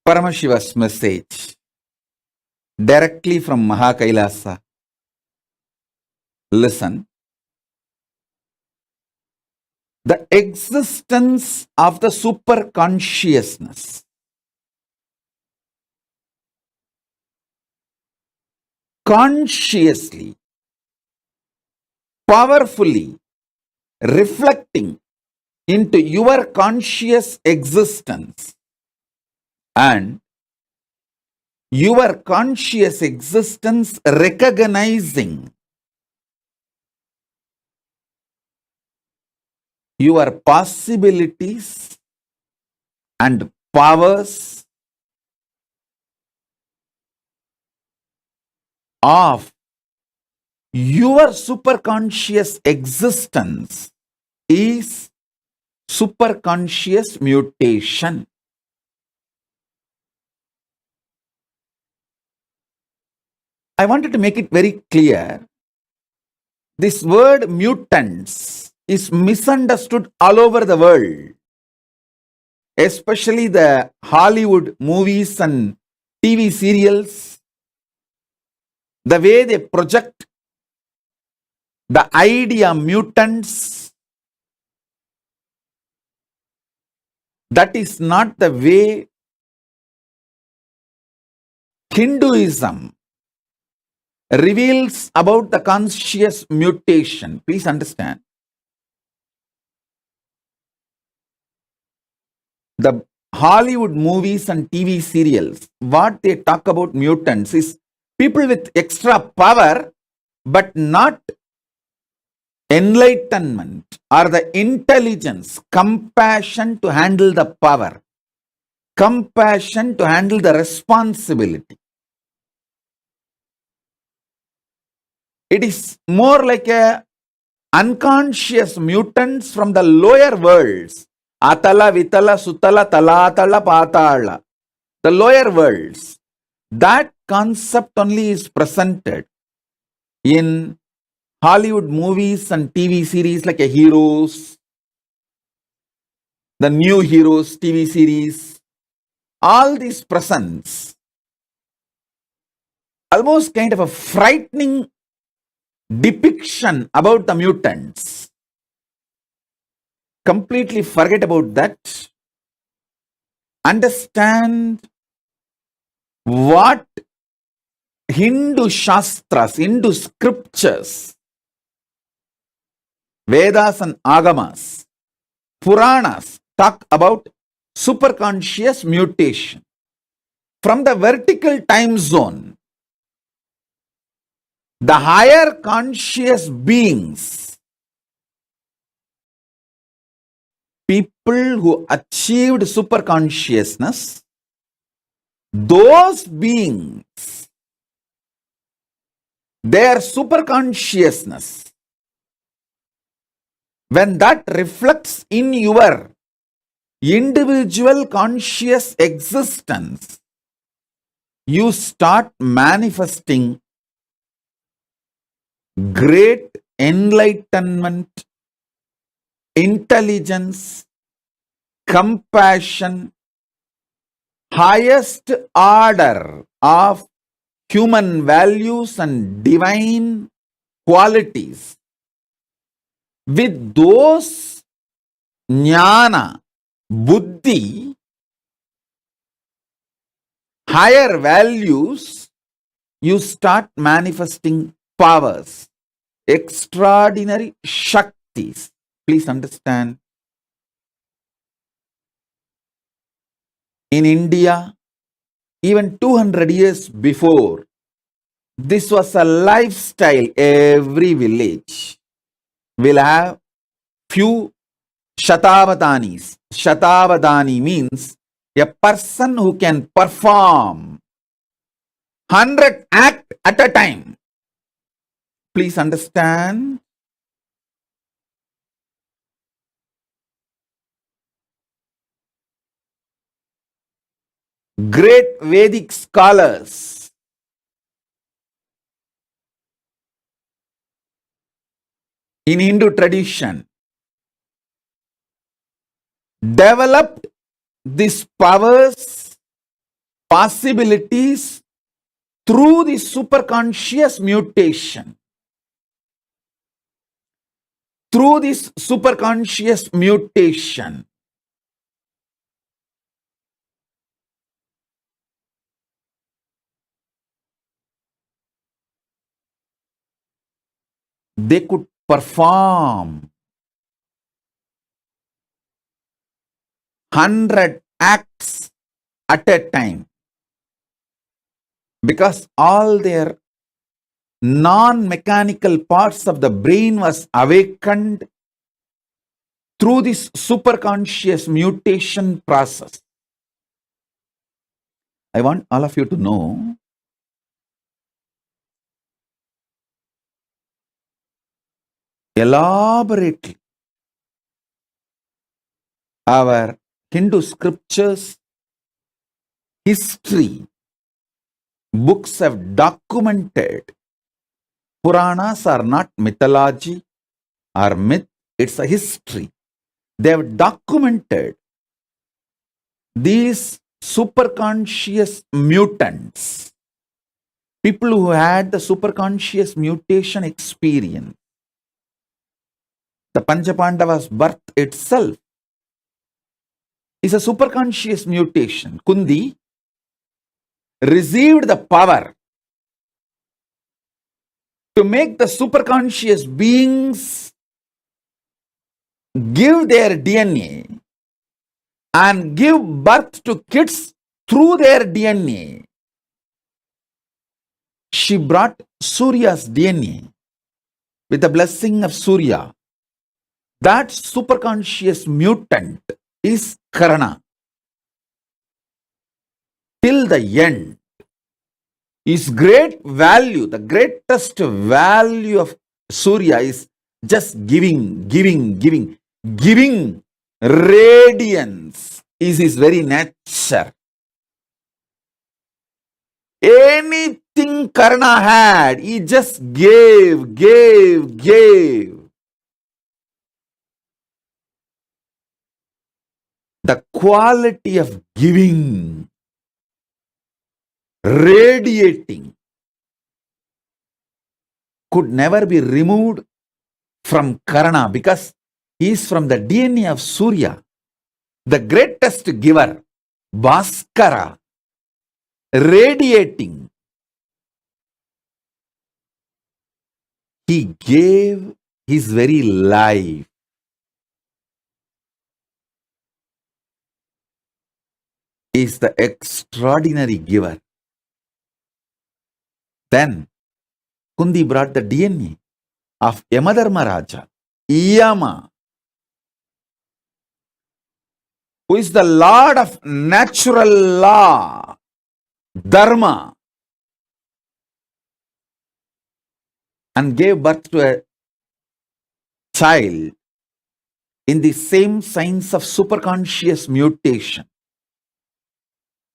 Paramashiva's message directly from Mahakailasa. Listen. The existence of the superconsciousness consciously, powerfully reflecting into your conscious existence and your conscious existence recognizing your possibilities and powers of your superconscious existence is superconscious mutation. I wanted to make it very clear. This word mutants is misunderstood all over the world, especially the Hollywood movies and TV serials. The way they project the idea mutants, that is not the way Hinduism reveals about the conscious mutation. Please understand. The Hollywood movies and TV serials, what they talk about mutants is people with extra power, but not enlightenment or the intelligence, compassion to handle the power, compassion to handle the responsibility. It is more like a unconscious mutants from the lower worlds. Atala, Vitala, Sutala, Talatala, Patala. The lower worlds. That concept only is presented in Hollywood movies and TV series like a Heroes, the New Heroes TV series. All these presents almost kind of a frightening depiction about the mutants. Completely forget about that. Understand what Hindu Shastras, Hindu scriptures, Vedas and Agamas, Puranas talk about superconscious mutation. From the vertical time zone, the higher conscious beings, people who achieved superconsciousness, those beings, their superconsciousness, when that reflects in your individual conscious existence, you start manifesting great enlightenment, intelligence, compassion, highest order of human values and divine qualities. With those jnana, buddhi, higher values, you start manifesting powers, extraordinary shaktis. Please understand. In India, even 200 years before, this was a lifestyle. Every village will have few Shatavadanis. Shatavadani means a person who can perform 100 acts at a time. Please understand. Great Vedic scholars in Hindu tradition developed these powers possibilities through the superconscious mutation. Through this superconscious mutation, they could perform 100 acts at a time, because all their non-mechanical parts of the brain was awakened through this superconscious mutation process. I want all of you to know elaborately our Hindu scriptures, history, books have documented. Puranas are not mythology or myth, it's a history. They have documented these superconscious mutants, people who had the superconscious mutation experience. The Panchapandavas' birth itself is a superconscious mutation. Kundi received the power to make the superconscious beings give their DNA and give birth to kids through their DNA. She brought Surya's DNA with the blessing of Surya. That superconscious mutant is Karana. Till the end, his great value, the greatest value of Surya is just giving. Radiance is his very nature. Anything Karna had, he just gave. The quality of giving, radiating, could never be removed from Karna, because he is from the DNA of Surya, the greatest giver, Bhaskara, radiating. He gave his very life. He is the extraordinary giver. Then Kundi brought the DNA of Yamadharma Raja, Yama, who is the Lord of natural law, Dharma, and gave birth to a child in the same signs of superconscious mutation.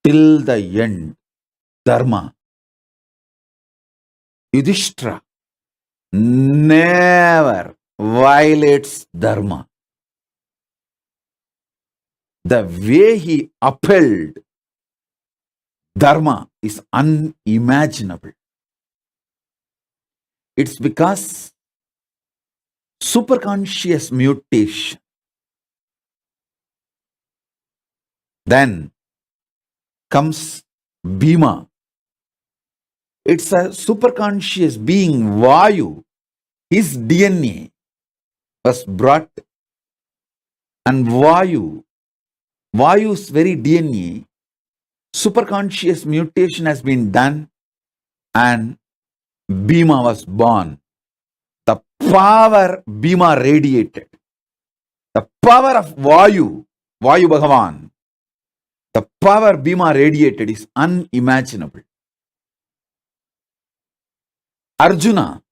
Till the end, Dharma. Yudhishthira never violates Dharma. The way he upheld Dharma is unimaginable. It's because superconscious mutation. Then comes Bhima. It's a superconscious being, Vayu. His DNA was brought, and Vayu's very DNA, superconscious mutation has been done, and Bhima was born. The power Bhima radiated, the power of Vayu Bhagavan, the power Bhima radiated is unimaginable. Arjuna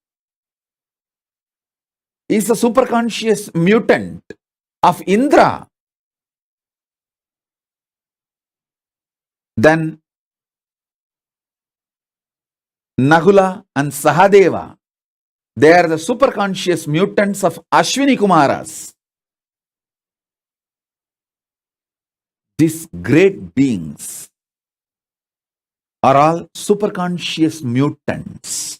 is a superconscious mutant of Indra. Then Nahula and Sahadeva, they are the superconscious mutants of Ashwini Kumaras. These great beings are all superconscious mutants.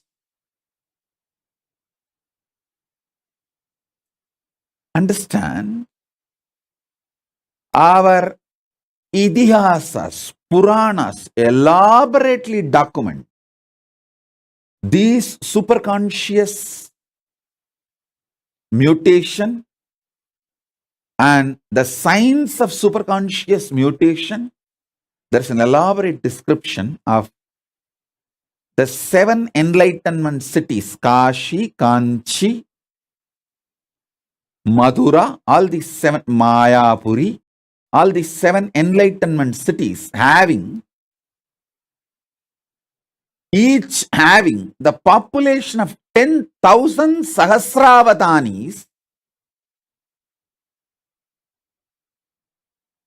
Understand? Our Idihasas, Puranas elaborately document these superconscious mutation and the signs of superconscious mutation. There's an elaborate description of the 7 enlightenment cities, Kashi, Kanchi, Madura, all these 7, Mayapuri, all these 7 enlightenment cities each having the population of 10,000 Sahasravadanis,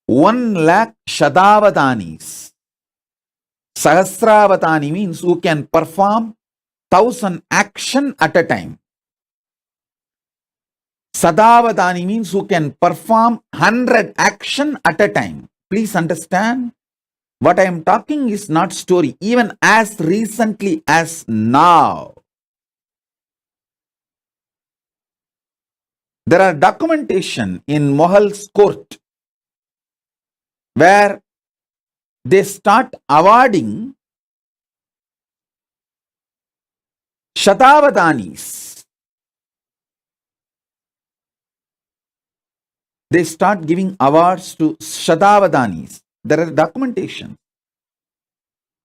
1 lakh Shadavadanis. Sahasravadani means who can perform 1,000 action at a time. Sadavadani means who can perform 100 action at a time. Please understand, what I am talking is not story. Even as recently as now, there are documentation in Mohal's court where they start awarding Shatavadanis. They start giving awards to Shatavadanis. There are documentation.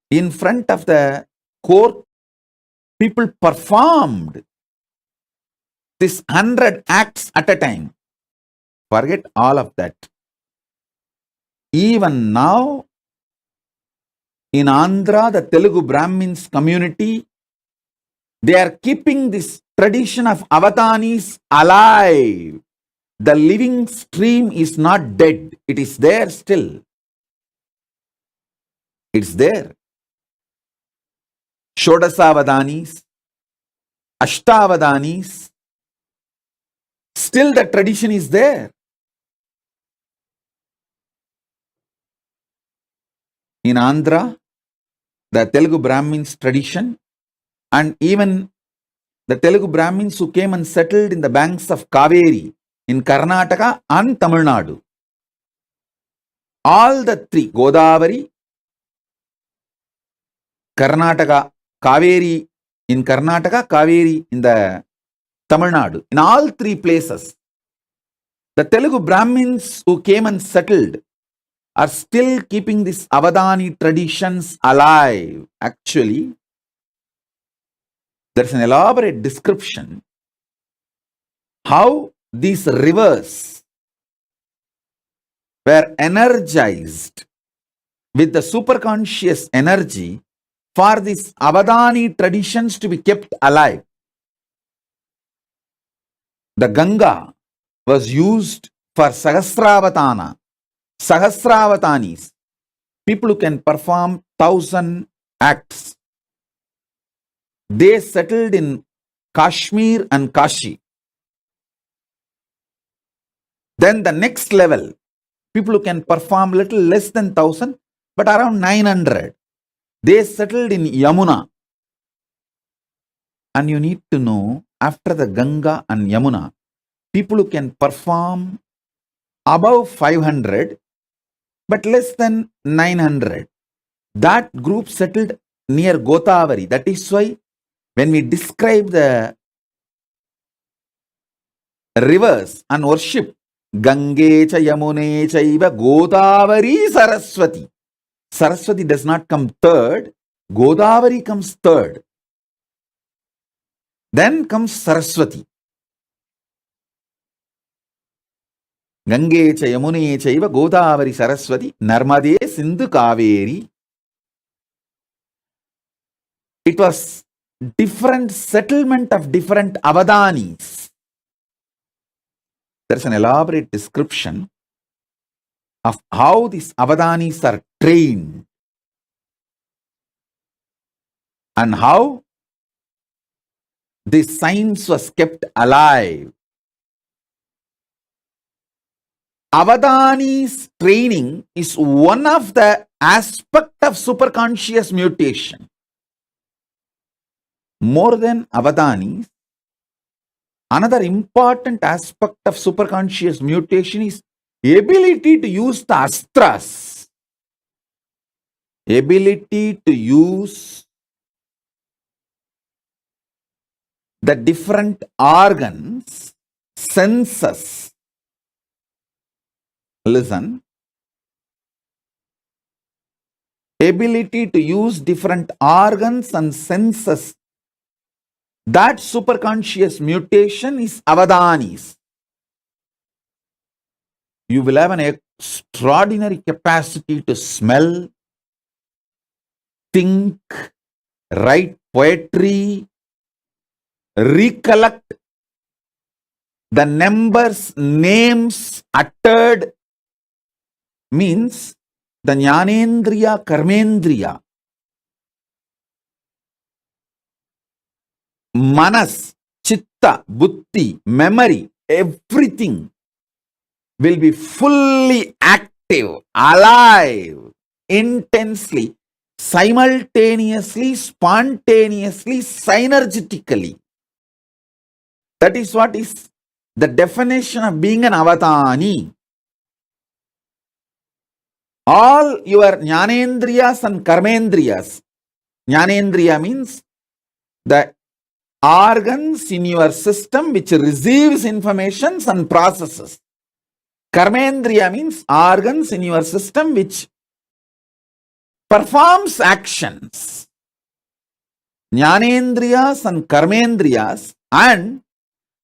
In front of the court, people performed this 100 acts at a time. Forget all of that. Even now, in Andhra, the Telugu Brahmins community, they are keeping this tradition of Avadanis alive. The living stream is not dead. It is there still. It's there. Shodasavadanis, Ashtavadanis, still the tradition is there. In Andhra, the Telugu Brahmins tradition, and even the Telugu Brahmins who came and settled in the banks of Kaveri in Karnataka and Tamil Nadu. All the 3, Godavari, Karnataka, Kaveri in Karnataka, Kaveri in the Tamil Nadu. In all 3 places, the Telugu Brahmins who came and settled are still keeping these Avadani traditions alive. Actually, there's an elaborate description how these rivers were energized with the superconscious energy for these Avadani traditions to be kept alive. The Ganga was used for Sahasravatana, Sahasravatanis, people who can perform 1,000 acts. They settled in Kashmir and Kashi. Then the next level, people who can perform little less than 1,000, but around 900. They settled in Yamuna. And you need to know, after the Ganga and Yamuna, people who can perform above 500, but less than 900. That group settled near Godavari. That is why when we describe the rivers and worship, Gange cha Yamune chaiva Godavari Saraswati. Saraswati does not come third, Godavari comes third. Then comes Saraswati. Gange cha Yamune chaiva Godavari Saraswati Narmade Sindhu Kaveri. It was different settlement of different Avadanis. There's an elaborate description of how these Avadanis are trained and how this science was kept alive. Avadani's training is one of the aspect of superconscious mutation. More than Avadani, another important aspect of superconscious mutation is ability to use the astras. Ability to use the different organs, senses. Listen. Ability to use different organs and senses. That superconscious mutation is Avadanis. You will have an extraordinary capacity to smell, think, write poetry, recollect the numbers, names uttered, means the Jnanendriya, Karmendriya, Manas, Chitta, Buddhi, memory, everything will be fully active, alive, intensely, simultaneously, spontaneously, synergetically. That is what is the definition of being an Avatani. All your Jnanendriyas and Karmendriyas. Jnanendriya means the organs in your system which receives information and processes. Karmendriya means organs in your system which performs actions. Jnanendriyas and Karmendriyas and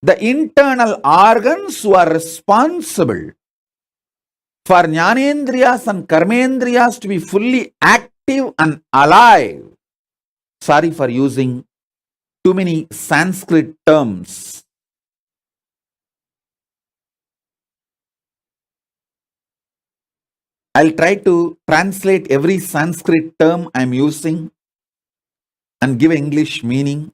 the internal organs who are responsible for Jnanendriyas and Karmendriyas to be fully active and alive. Sorry for using too many Sanskrit terms. I'll try to translate every Sanskrit term I'm using and give English meaning.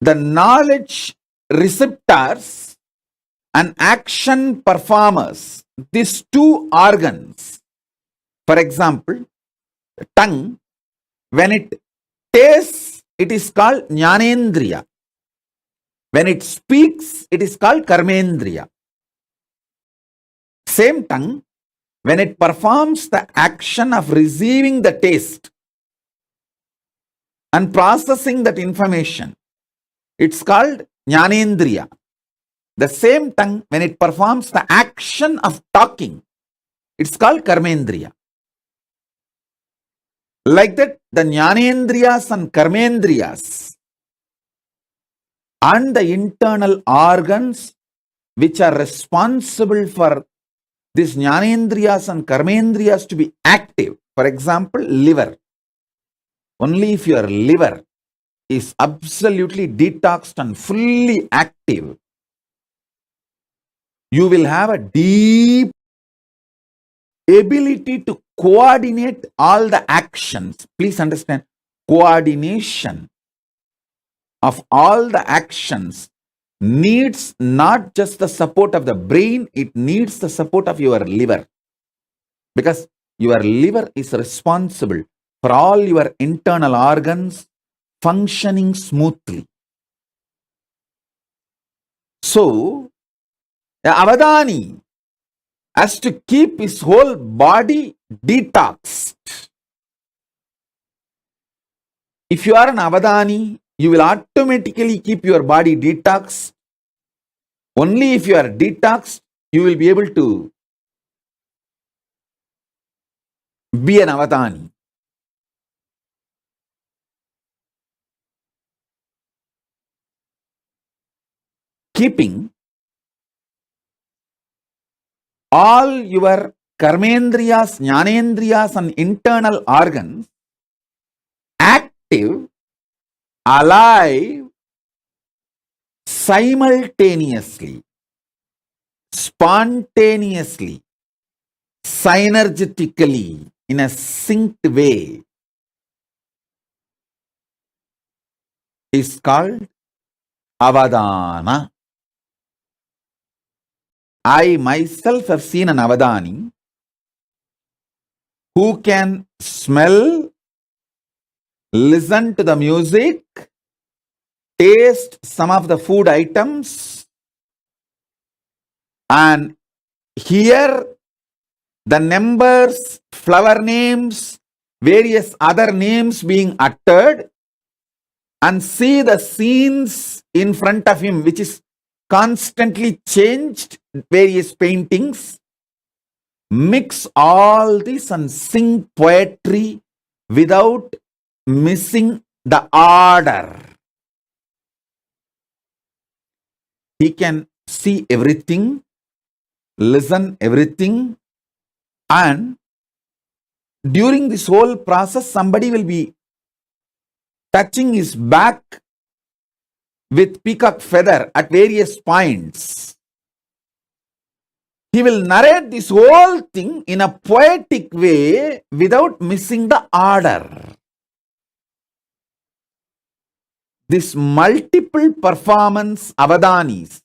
The knowledge receptors and action performers, these two organs, for example, tongue, when it tastes, it is called Jnanendriya. When it speaks, it is called Karmendriya. Same tongue, when it performs the action of receiving the taste and processing that information, it's called Jnanendriya. The same tongue, when it performs the action of talking, it's called Karmendriya. Like that, the Jnanendriyas and Karmendriyas and the internal organs which are responsible for these Jnanendriyas and Karmendriyas to be active. For example, liver. Only if your liver is absolutely detoxed and fully active, you will have a deep ability to coordinate all the actions. Please understand, coordination of all the actions needs not just the support of the brain, it needs the support of your liver. Because your liver is responsible for all your internal organs functioning smoothly. So, the Avadani has to keep his whole body detoxed. If you are an Avadani, you will automatically keep your body detoxed. Only if you are detoxed, you will be able to be an Avadani. Keeping all your Karmendriyas, Jnanendriyas and internal organs active, alive, simultaneously, spontaneously, synergetically, in a synced way is called Avadana. I myself have seen an Avadani who can smell, listen to the music, taste some of the food items, and hear the numbers, flower names, various other names being uttered, and see the scenes in front of him, which is constantly changed, various paintings, mix all this and sing poetry without missing the order. He can see everything, listen everything, and during this whole process, somebody will be touching his back with peacock feather at various points. He will narrate this whole thing in a poetic way without missing the order. This multiple performance Avadanis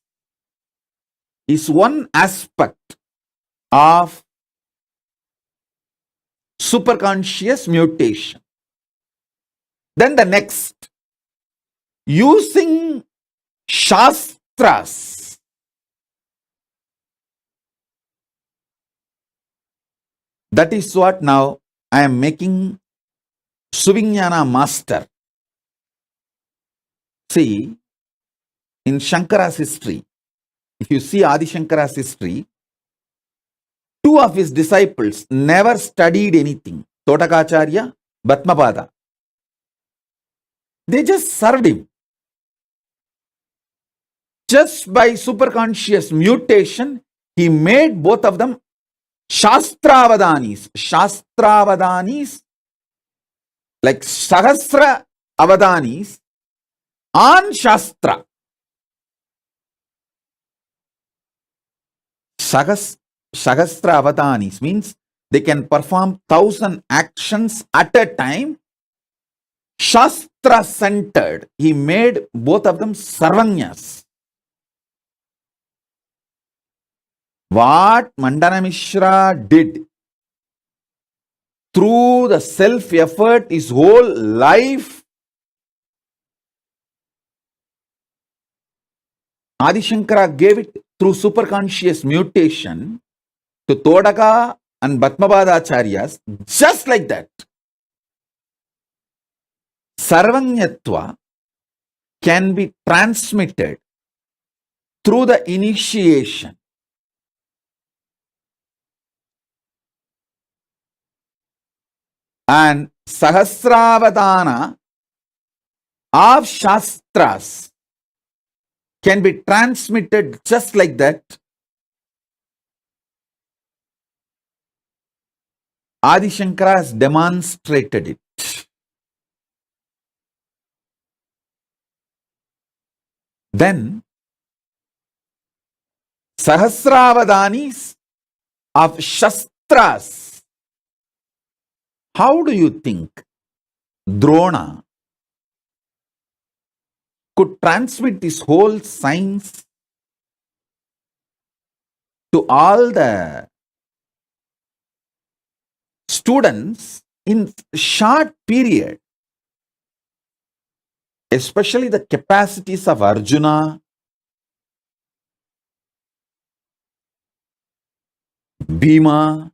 is one aspect of superconscious mutation. Then the next, using Shastras. That is what now I am making Suvignana master. See, in Shankara's history, if you see Adi Shankara's history, two of his disciples never studied anything. Totakacharya, Bhatmapada. They just served him. Just by superconscious mutation, he made both of them Shastravadanis. Shastravadanis, like Sahasra Avadanis on Shastra. Sahasra Avadanis means they can perform 1,000 actions at a time. Shastra centered. He made both of them Sarvanyas. What Mandana Mishra did through the self-effort, his whole life, Adi Shankara gave it through superconscious mutation to Todaka and Bhatmapada Acharyas, just like that. Sarvanyatva can be transmitted through the initiation. And Sahasravadana of Shastras can be transmitted just like that. Adi Shankara has demonstrated it. Then Sahasravadanis of Shastras. How do you think Drona could transmit this whole science to all the students in short period? Especially the capacities of Arjuna, Bhima.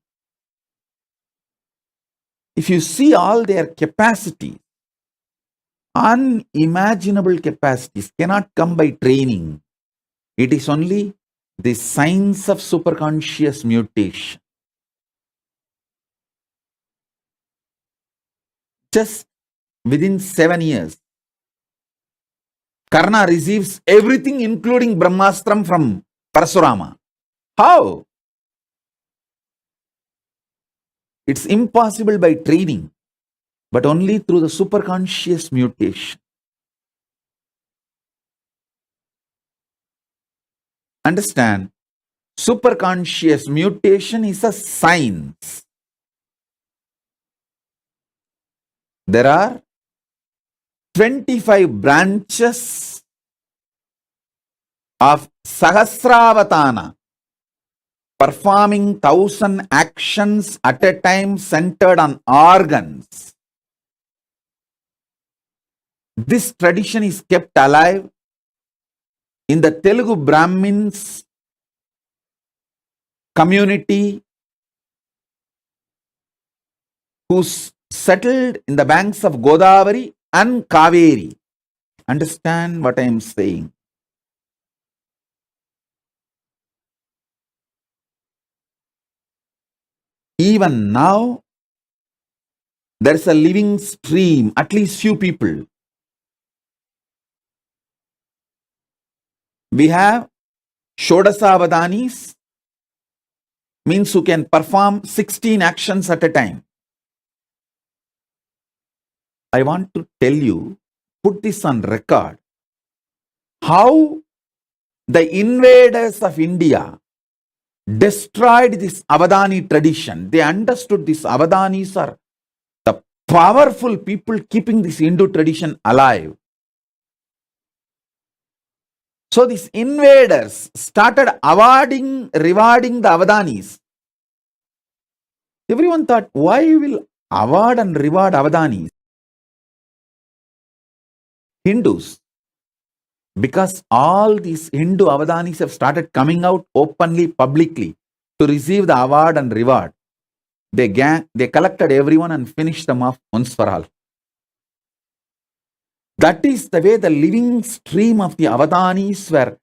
If you see all their capacities, unimaginable capacities cannot come by training. It is only the science of superconscious mutation. Just within 7 years, Karna receives everything including Brahmastram from Parasurama. How? It's impossible by training, but only through the superconscious mutation. Understand, superconscious mutation is a science. There are 25 branches of Sahasravatana, performing 1,000 actions at a time centered on organs. This tradition is kept alive in the Telugu Brahmins community who settled in the banks of Godavari and Kaveri. Understand what I am saying? Even now, there is a living stream, at least few people. We have Shodasa Avadanis, means who can perform 16 actions at a time. I want to tell you, put this on record, how the invaders of India destroyed this Avadani tradition. They understood these Avadanis are the powerful people keeping this Hindu tradition alive. So these invaders started rewarding the Avadanis. Everyone thought, why will award and reward Avadanis? Hindus. Because all these Hindu Avadanis have started coming out openly, publicly to receive the award and reward. They collected everyone and finished them off once for all. That is the way the living stream of the Avadanis were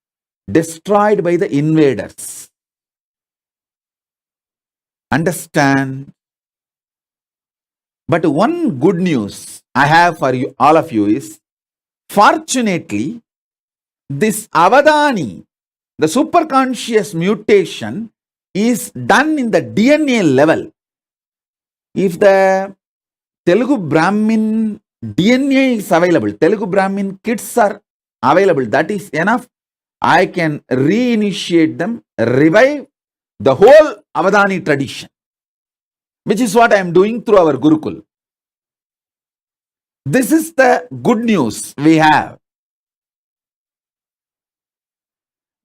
destroyed by the invaders. Understand? But one good news I have for you, all of you, is fortunately, this Avadani, the superconscious mutation, is done in the DNA level. If the Telugu Brahmin DNA is available, Telugu Brahmin kids are available, that is enough. I can reinitiate them, revive the whole Avadani tradition, which is what I am doing through our Gurukul. This is the good news we have.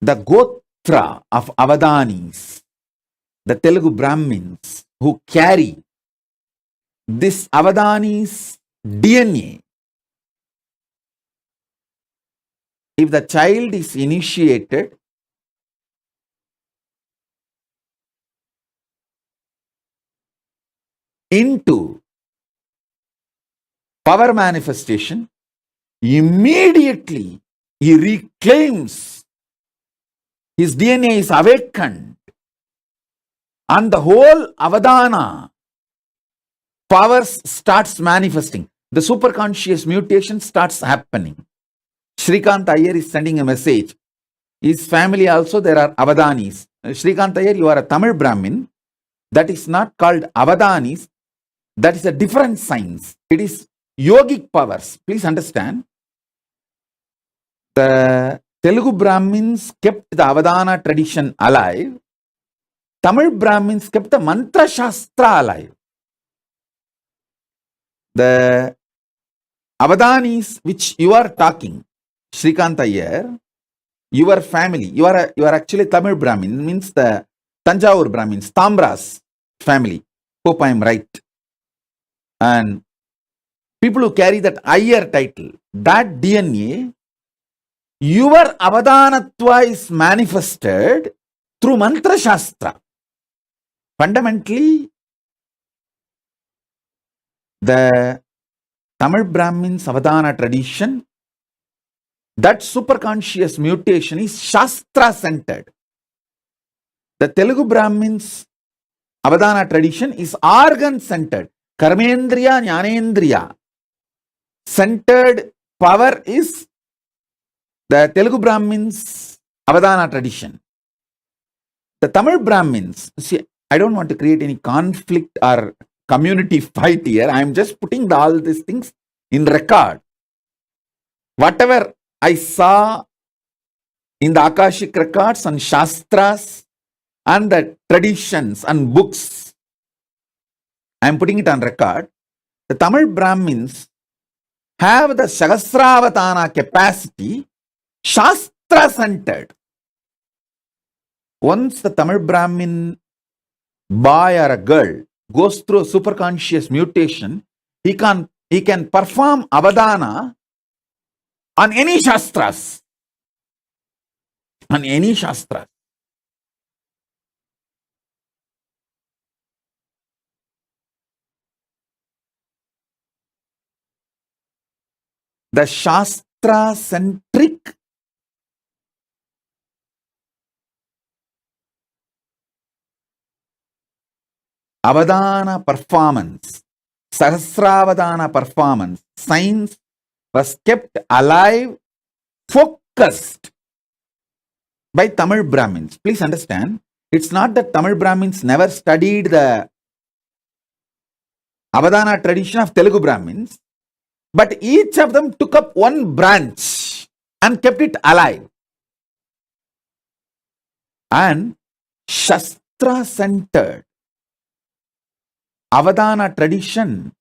The Gotra of Avadanis, the Telugu Brahmins who carry this Avadanis DNA, if the child is initiated, into power manifestation, immediately he reclaims, his DNA is awakened, and the whole Avadana powers starts manifesting. The superconscious mutation starts happening. Shrikant Iyer is sending a message. His family also, there are Avadanis. Shrikant Iyer, you are a Tamil Brahmin. That is not called Avadanis. That is a different science. It is yogic powers. Please understand. The Telugu Brahmins kept the Avadana tradition alive. Tamil Brahmins kept the Mantra Shastra alive. The Avadanis which you are talking, Shrikant Iyer, your family, you are actually Tamil Brahmin, means the Tanjavur Brahmins, Tambra's family. Hope I am right. And people who carry that Iyer title, that DNA, your Avadanatva is manifested through Mantra Shastra. Fundamentally, the Tamil Brahmins Avadana tradition, that superconscious mutation is Shastra centered. The Telugu Brahmins Avadana tradition is organ centered. Karmendriya, Jnanendriya centered power is the Telugu Brahmins Avadana tradition. The Tamil Brahmins, see, I don't want to create any conflict or community fight here. I am just putting all these things in record. Whatever I saw in the Akashic records and Shastras and the traditions and books, I am putting it on record. The Tamil Brahmins have the Sahasravatana capacity, Shastra centered. Once the Tamil Brahmin boy or a girl goes through a superconscious mutation, he can perform Avadana on any Shastras. On any Shastras. The Shastra-centric Avadana performance, Sahasravadana performance, science was kept alive, focused by Tamil Brahmins. Please understand, it's not that Tamil Brahmins never studied the Avadana tradition of Telugu Brahmins, but each of them took up one branch and kept it alive. And Shastra-centered Avadana tradition,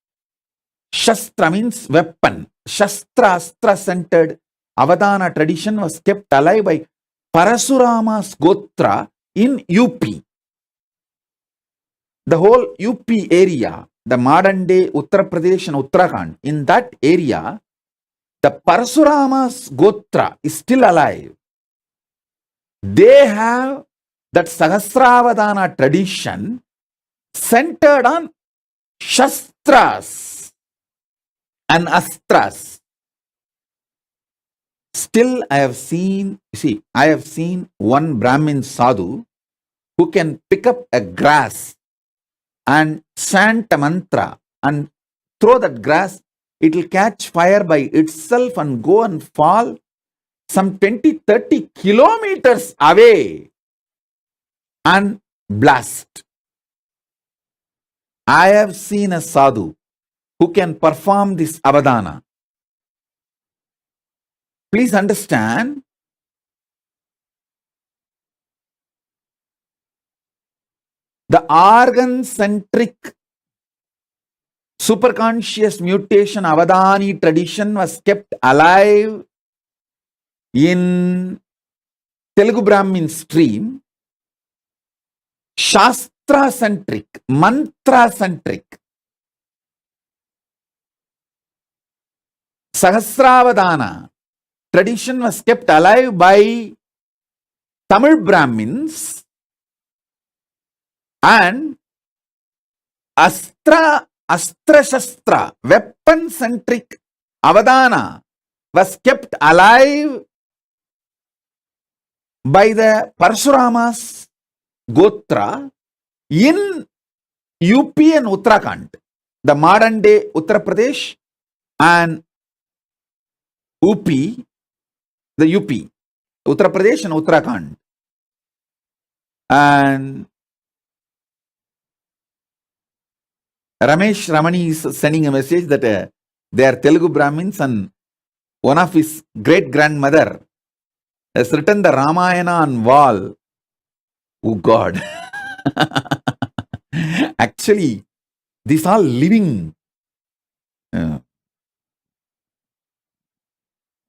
Shastra means weapon, Shastra, Astra-centered Avadana tradition was kept alive by Parasurama's Gotra in UP. The whole UP area, the modern day Uttar Pradesh and Uttarakhand, in that area, the Parasurama's Gotra is still alive. They have that Sahasravadana tradition centered on Shastras and Astras. Still, I have seen one Brahmin sadhu who can pick up a grass and chant a mantra and throw that grass, it will catch fire by itself and go and fall some 20-30 kilometers away and blast. I have seen a sadhu who can perform this Avadana. Please understand, the organ-centric superconscious mutation Avadani tradition was kept alive in Telugu Brahmin stream. Shastra-centric, mantra-centric, Sahasravadana tradition was kept alive by Tamil Brahmins, and Astra-Shastra, weapon-centric Avadana was kept alive by the Parshurama's Gotra in UP and Uttarakhand, the modern day Uttar Pradesh and UP, the UP, Uttar Pradesh and Uttarakhand. And Ramesh Ramani is sending a message that they are Telugu Brahmins, and one of his great-grandmother has written the Ramayana on wall. Oh God. Actually, these are living,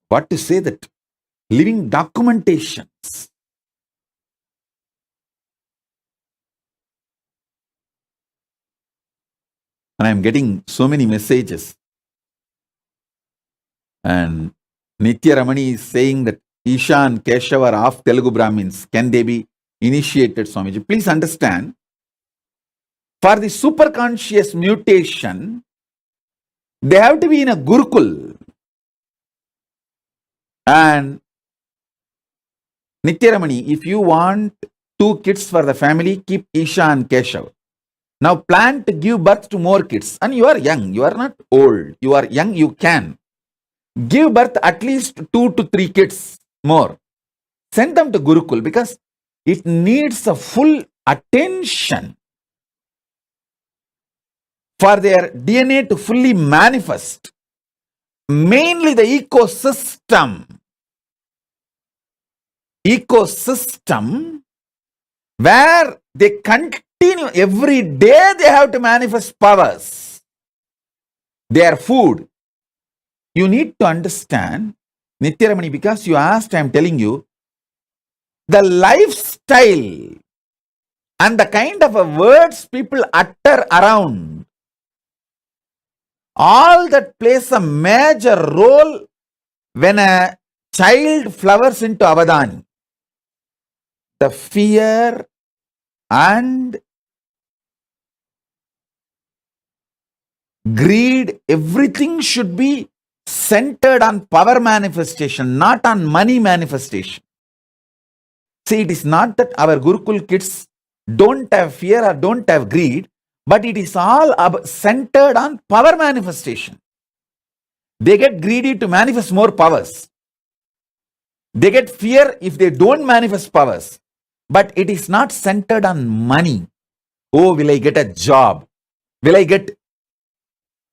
what to say, that living documentations. And I'm getting so many messages. And Nithya Ramani is saying that Isha and Keshav are of Telugu Brahmins. Can they be initiated, Swamiji? Please understand, for the superconscious mutation, they have to be in a Gurukul. And Nithya Ramani, if you want 2 kids for the family, keep Isha and Keshav. Now plan to give birth to more kids. And you are young, you are not old. You are young, you can. Give birth at least 2 to 3 kids more. Send them to Gurukul because it needs a full attention for their DNA to fully manifest. Mainly the ecosystem. Ecosystem where they continue every day, they have to manifest powers. Their food. You need to understand, Nithya Ramani, because you asked, I am telling you, the lifestyle style and the kind of words people utter around, all that plays a major role when a child flowers into Avadani. The fear and greed, everything should be centered on power manifestation, not on money manifestation. See, it is not that our Gurukul kids don't have fear or don't have greed, but it is all centered on power manifestation. They get greedy to manifest more powers. They get fear if they don't manifest powers. But it is not centered on money. Oh, will I get a job? Will I get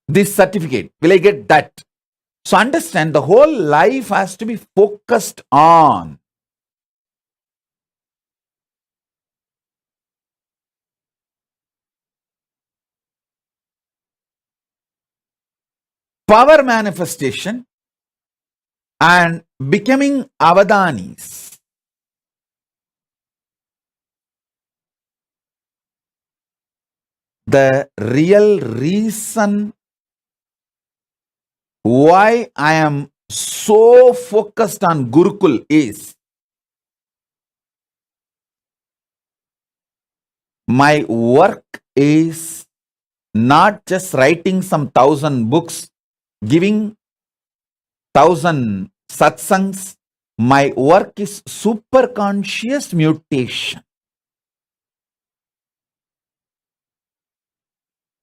this certificate? Will I get that? So understand, the whole life has to be focused on power manifestation and becoming Avadanis. The real reason why I am so focused on Gurukul is my work is not just writing some 1,000 books, giving 1,000 satsangs. My work is super conscious mutation,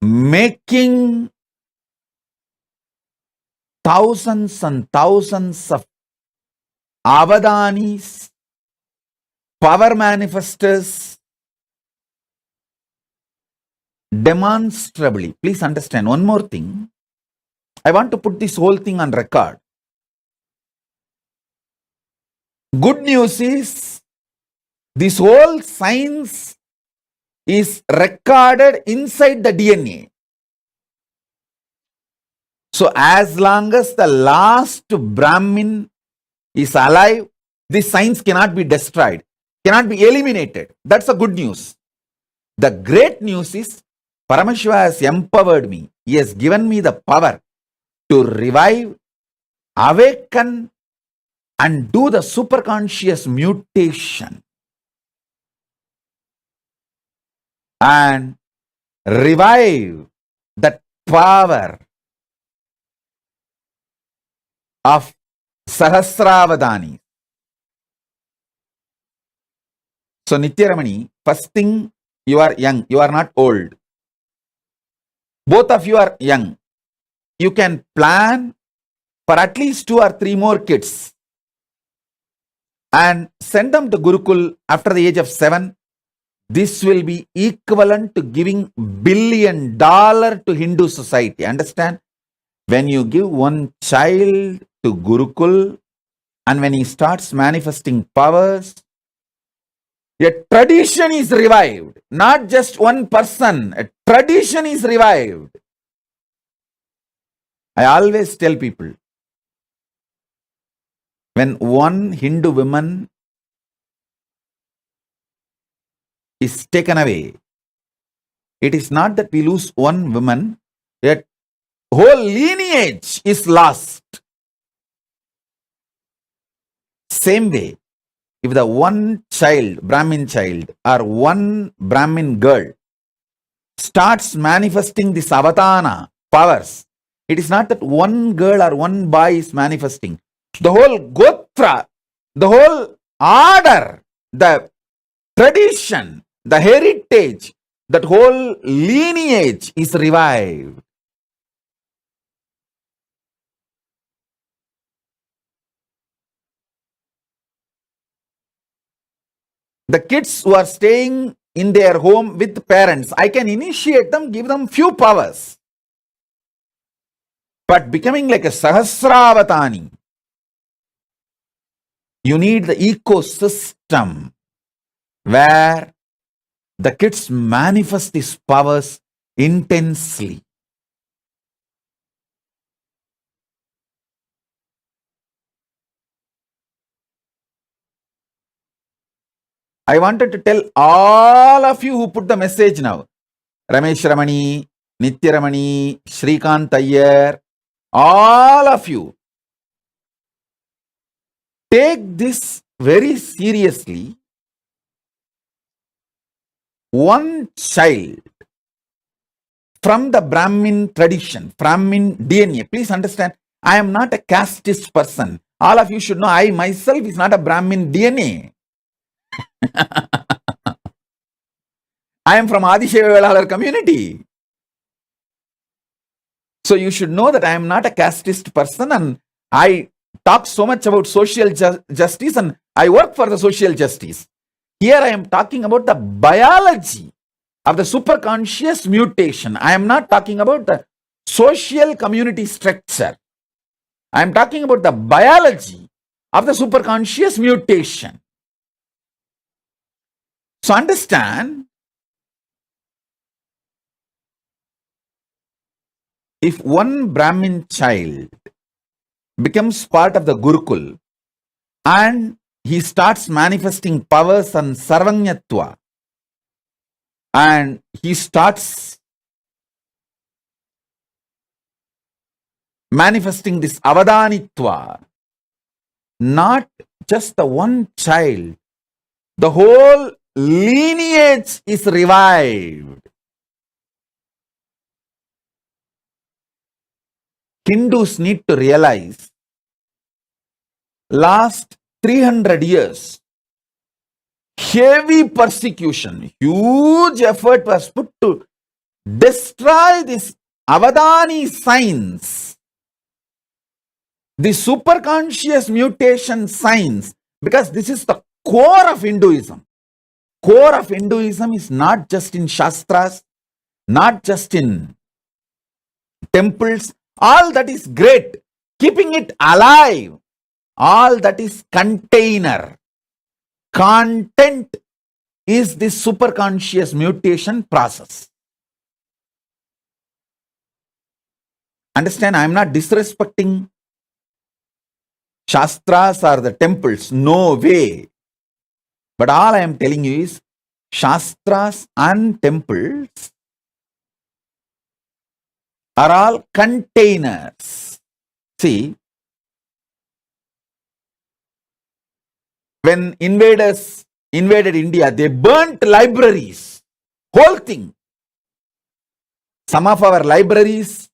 making thousands and thousands of Avadanis, power manifestors, demonstrably. Please understand one more thing. I want to put this whole thing on record. Good news is this whole science is recorded inside the DNA. So as long as the last Brahmin is alive, this science cannot be destroyed, cannot be eliminated. That's the good news. The great news is Paramashiva has empowered me. He has given me the power to revive, awaken, and do the superconscious mutation and revive that power of Sahasravadani. So Nithyaramani, first thing, you are young, you are not old. Both of you are young. You can plan for at least 2 or 3 more kids and send them to Gurukul after the age of 7. This will be equivalent to giving $1 billion to Hindu society. Understand? When you give one child to Gurukul and when he starts manifesting powers, a tradition is revived. Not just one person. A tradition is revived. I always tell people, when one Hindu woman is taken away, it is not that we lose one woman, yet whole lineage is lost. Same way, if the one child, Brahmin child, or one Brahmin girl starts manifesting this avatana powers, it is not that one girl or one boy is manifesting. The whole gotra, the whole order, the tradition, the heritage, that whole lineage is revived. The kids who are staying in their home with parents, I can initiate them, give them few powers. But becoming like a Sahasravatani, you need the ecosystem where the kids manifest these powers intensely. I wanted to tell all of you who put the message now. Ramesh Ramani, Nithya Ramani, Shrikant Iyer, all of you. Take this very seriously. One child from the Brahmin tradition, Brahmin DNA. Please understand, I am not a casteist person. All of you should know I myself is not a Brahmin DNA. I am from Adishaiva Velalar community. So you should know that I am not a casteist person, and I talk so much about social justice, and I work for the social justice. Here I am talking about the biology of the superconscious mutation. I am not talking about the social community structure. I am talking about the biology of the superconscious mutation. So understand, if one Brahmin child becomes part of the Gurukul and he starts manifesting powers and sarvanyatva, and he starts manifesting this avadanitva, not just the one child, the whole lineage is revived. Hindus need to realize, last 300 years, heavy persecution, huge effort was put to destroy this Avadani science, the superconscious mutation science, because this is the core of Hinduism. Core of Hinduism is not just in Shastras, not just in temples. All that is great. Keeping it alive, all that is container. Content is this superconscious mutation process. Understand, I am not disrespecting Shastras or the temples. No way. But all I am telling you is, Shastras and temples are all containers. See, when invaders invaded India, they burnt libraries, whole thing. Some of our libraries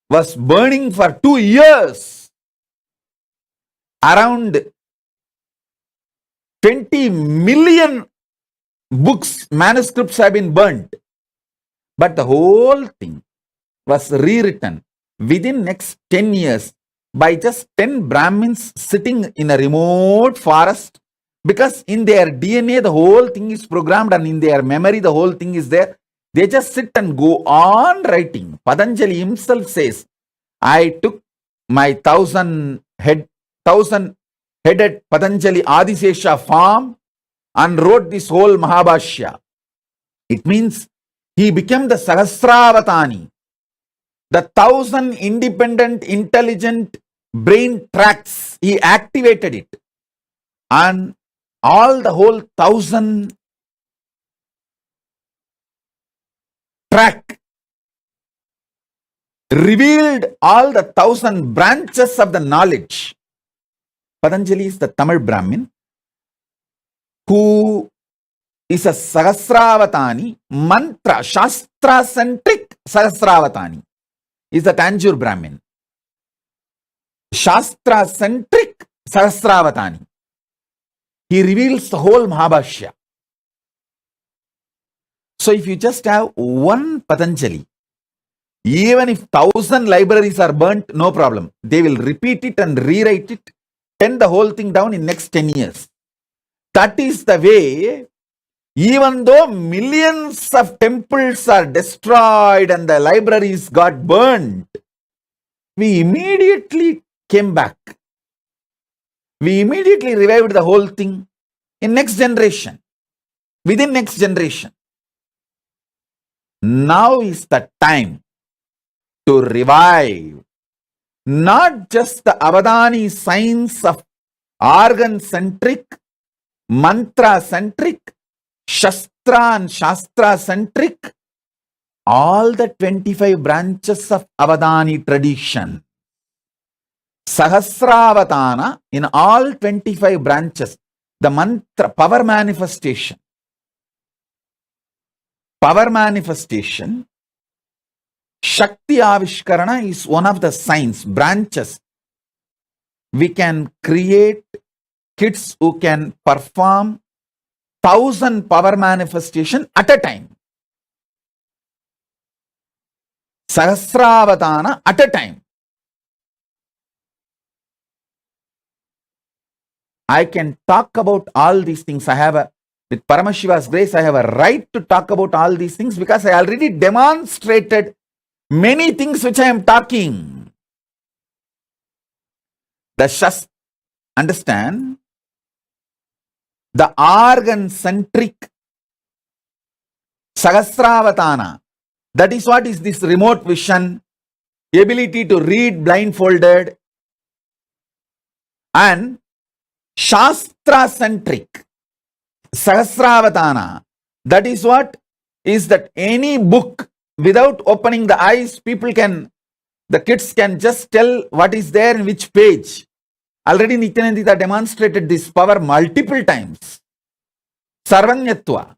was burning for 2 years. Around 20 million books, manuscripts have been burnt. But the whole thing was rewritten within next 10 years by just 10 Brahmins sitting in a remote forest, because in their DNA the whole thing is programmed, and in their memory the whole thing is there. They just sit and go on writing. Patanjali himself says, I took my 1,000-headed Patanjali Adisesha farm and wrote this whole Mahabhashya. It means he became the Sahasravatani, the 1,000 independent, intelligent brain tracts. He activated it, and all the whole 1,000 track revealed all the 1,000 branches of the knowledge. Patanjali is the Tamil Brahmin who is a Sahasravatani, mantra, Shastra-centric Sahasravatani. Is the Tanjore Brahmin. Shastra-centric Sahasravatani. He reveals the whole Mahabhashya. So if you just have one Patanjali, even if 1,000 libraries are burnt, no problem. They will repeat it and rewrite it, pen the whole thing down in next 10 years. That is the way, even though millions of temples are destroyed and the libraries got burned, we immediately came back. We immediately revived the whole thing in next generation, within next generation. Now is the time to revive not just the Avadani science of organ-centric mantra-centric, Shastra and Shastra-centric, all the 25 branches of Avadani tradition. Sahasravatana, in all 25 branches, the mantra, power manifestation, Shakti Avishkarana is one of the signs, branches. We can create kids who can perform 1,000 power manifestation at a time. Sahasravatana at a time. I can talk about all these things. With Paramashiva's grace, I have a right to talk about all these things because I already demonstrated many things which I am talking. Understand? The organ-centric Sahasravatana. That is what is this remote vision, ability to read blindfolded, and Shastra-centric Sahasravatana. That is what is that any book, without opening the eyes, the kids can just tell what is there in which page. Already Nithyananda demonstrated this power multiple times. Sarvanyatva,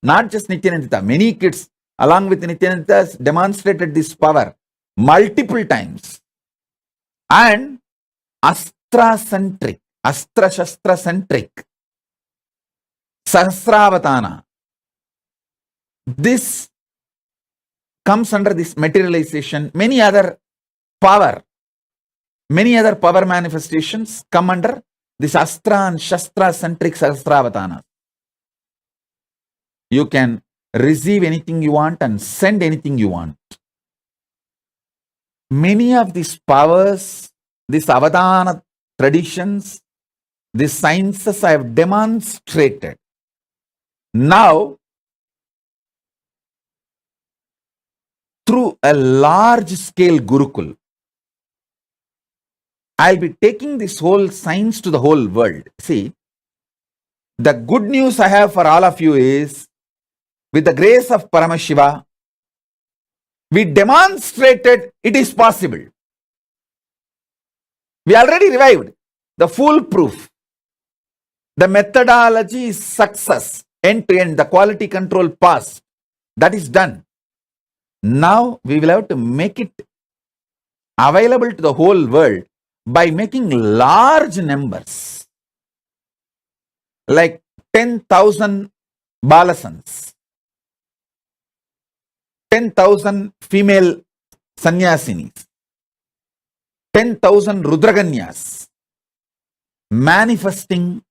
not just Nithyananda, many kids along with Nithyananda demonstrated this power multiple times. And Astra-centric, Astra-Shastra-centric Sahasravatana. This comes under this materialization. Many other power manifestations come under this Astra and Shastra-centric Sahasravatana. You can receive anything you want and send anything you want. Many of these powers, these Avadana traditions, these sciences I have demonstrated. Now, through a large-scale Gurukul, I'll be taking this whole science to the whole world. See, the good news I have for all of you is, with the grace of Paramashiva, we demonstrated it is possible. We already revived the foolproof. The methodology is success, end to end, the quality control passed. That is done. Now we will have to make it available to the whole world by making large numbers, like 10,000 balasans, 10,000 female sannyasinis, 10,000 rudraganyas, manifesting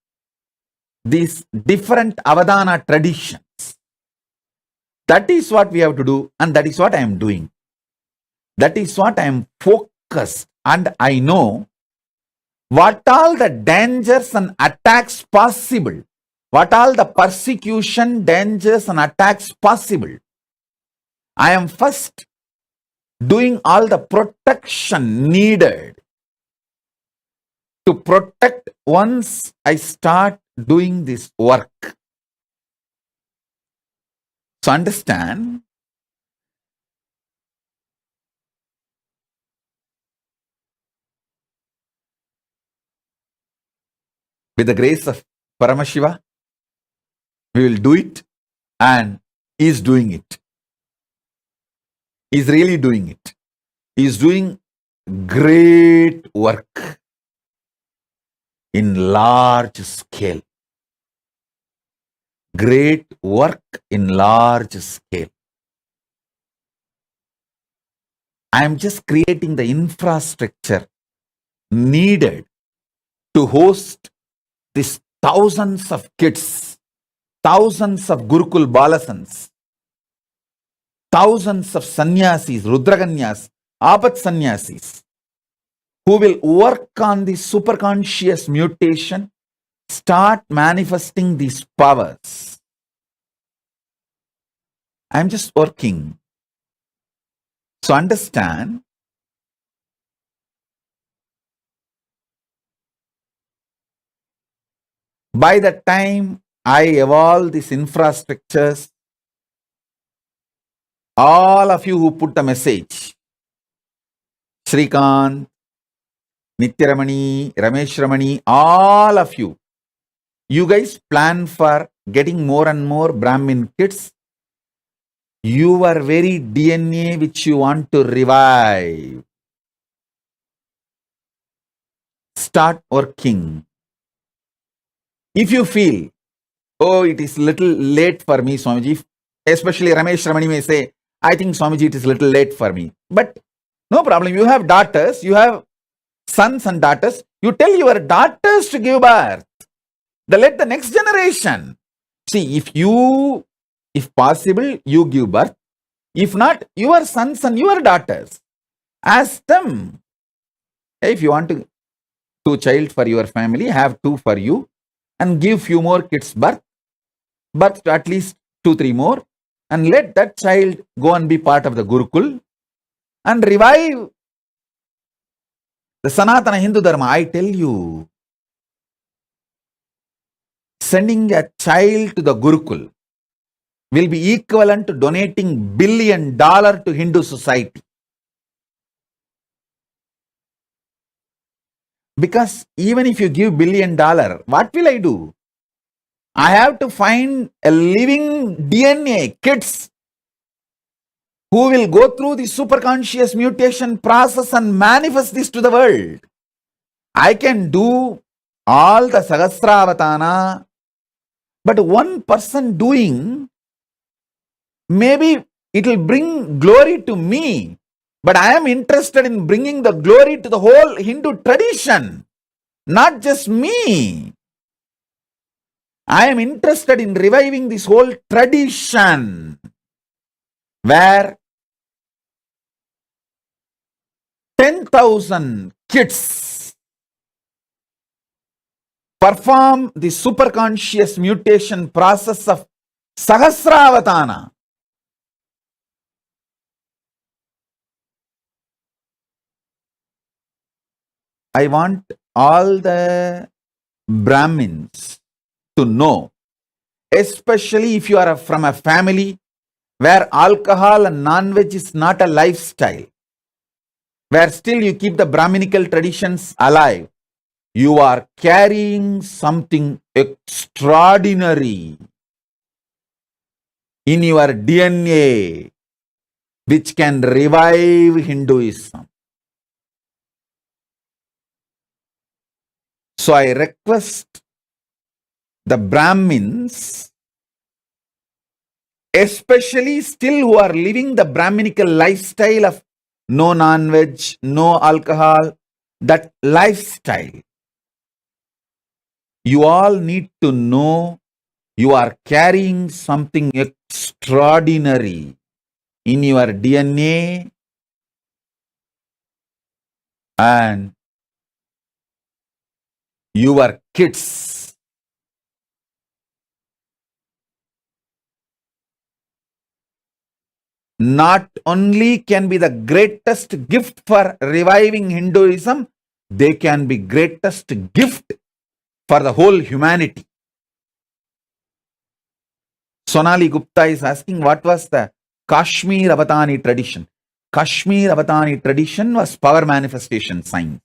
these different Avadana traditions. That is what we have to do, and that is what I am doing. That is what I am focused, and I know what all the dangers and attacks possible, what all the persecution, dangers and attacks possible. I am first doing all the protection needed to protect once I start doing this work. So understand, with the grace of Paramashiva, we will do it, and he is doing it. He is really doing it. He is doing great work in large scale. Great work in large scale. I am just creating the infrastructure needed to host these thousands of kids, thousands of Gurukul Balasans, thousands of sannyasis, Rudraganyas, Apat sannyasis, who will work on the superconscious mutation, start manifesting these powers. I'm just working. So understand, By the time I evolve these infrastructures, all of you who put the message, Srikant, Nithyaramani, Ramesh Ramani, all of you, you guys plan for getting more and more Brahmin kids. Your very DNA which you want to revive. Start working. If you feel, oh, it is little late for me, Swamiji, especially Ramesh Ramani may say, I think Swamiji, it is little late for me. But no problem. You have daughters, you have sons and daughters. You tell your daughters to give birth. Let the next generation. See, if possible, you give birth. If not, your sons and your daughters. Ask them. If you want to 2 child for your family, have 2 for you and give few more kids birth to at least 2-3 more, and let that child go and be part of the Gurukul and revive the Sanatana Hindu Dharma. I tell you, sending a child to the Gurukul will be equivalent to donating $1 billion to Hindu society. Because even if you give $1 billion, what will I do? I have to find a living DNA, kids, who will go through the superconscious mutation process and manifest this to the world. I can do all the Sahasravatana, but one person doing, maybe it will bring glory to me, but I am interested in bringing the glory to the whole Hindu tradition, not just me. I am interested in reviving this whole tradition where 10,000 kids perform the superconscious mutation process of Sahasravatana. I want all the Brahmins to know, especially if you are from a family where alcohol and non-veg is not a lifestyle, where still you keep the Brahminical traditions alive, you are carrying something extraordinary in your DNA which can revive Hinduism. So I request the Brahmins, especially still who are living the Brahminical lifestyle of no non-veg, no alcohol, that lifestyle. You all need to know you are carrying something extraordinary in your DNA, and your kids not only can be the greatest gift for reviving Hinduism, they can be greatest gift for the whole humanity. Sonali Gupta is asking, what was the Kashmir Avadani tradition? Kashmir Avadani tradition was power manifestation science.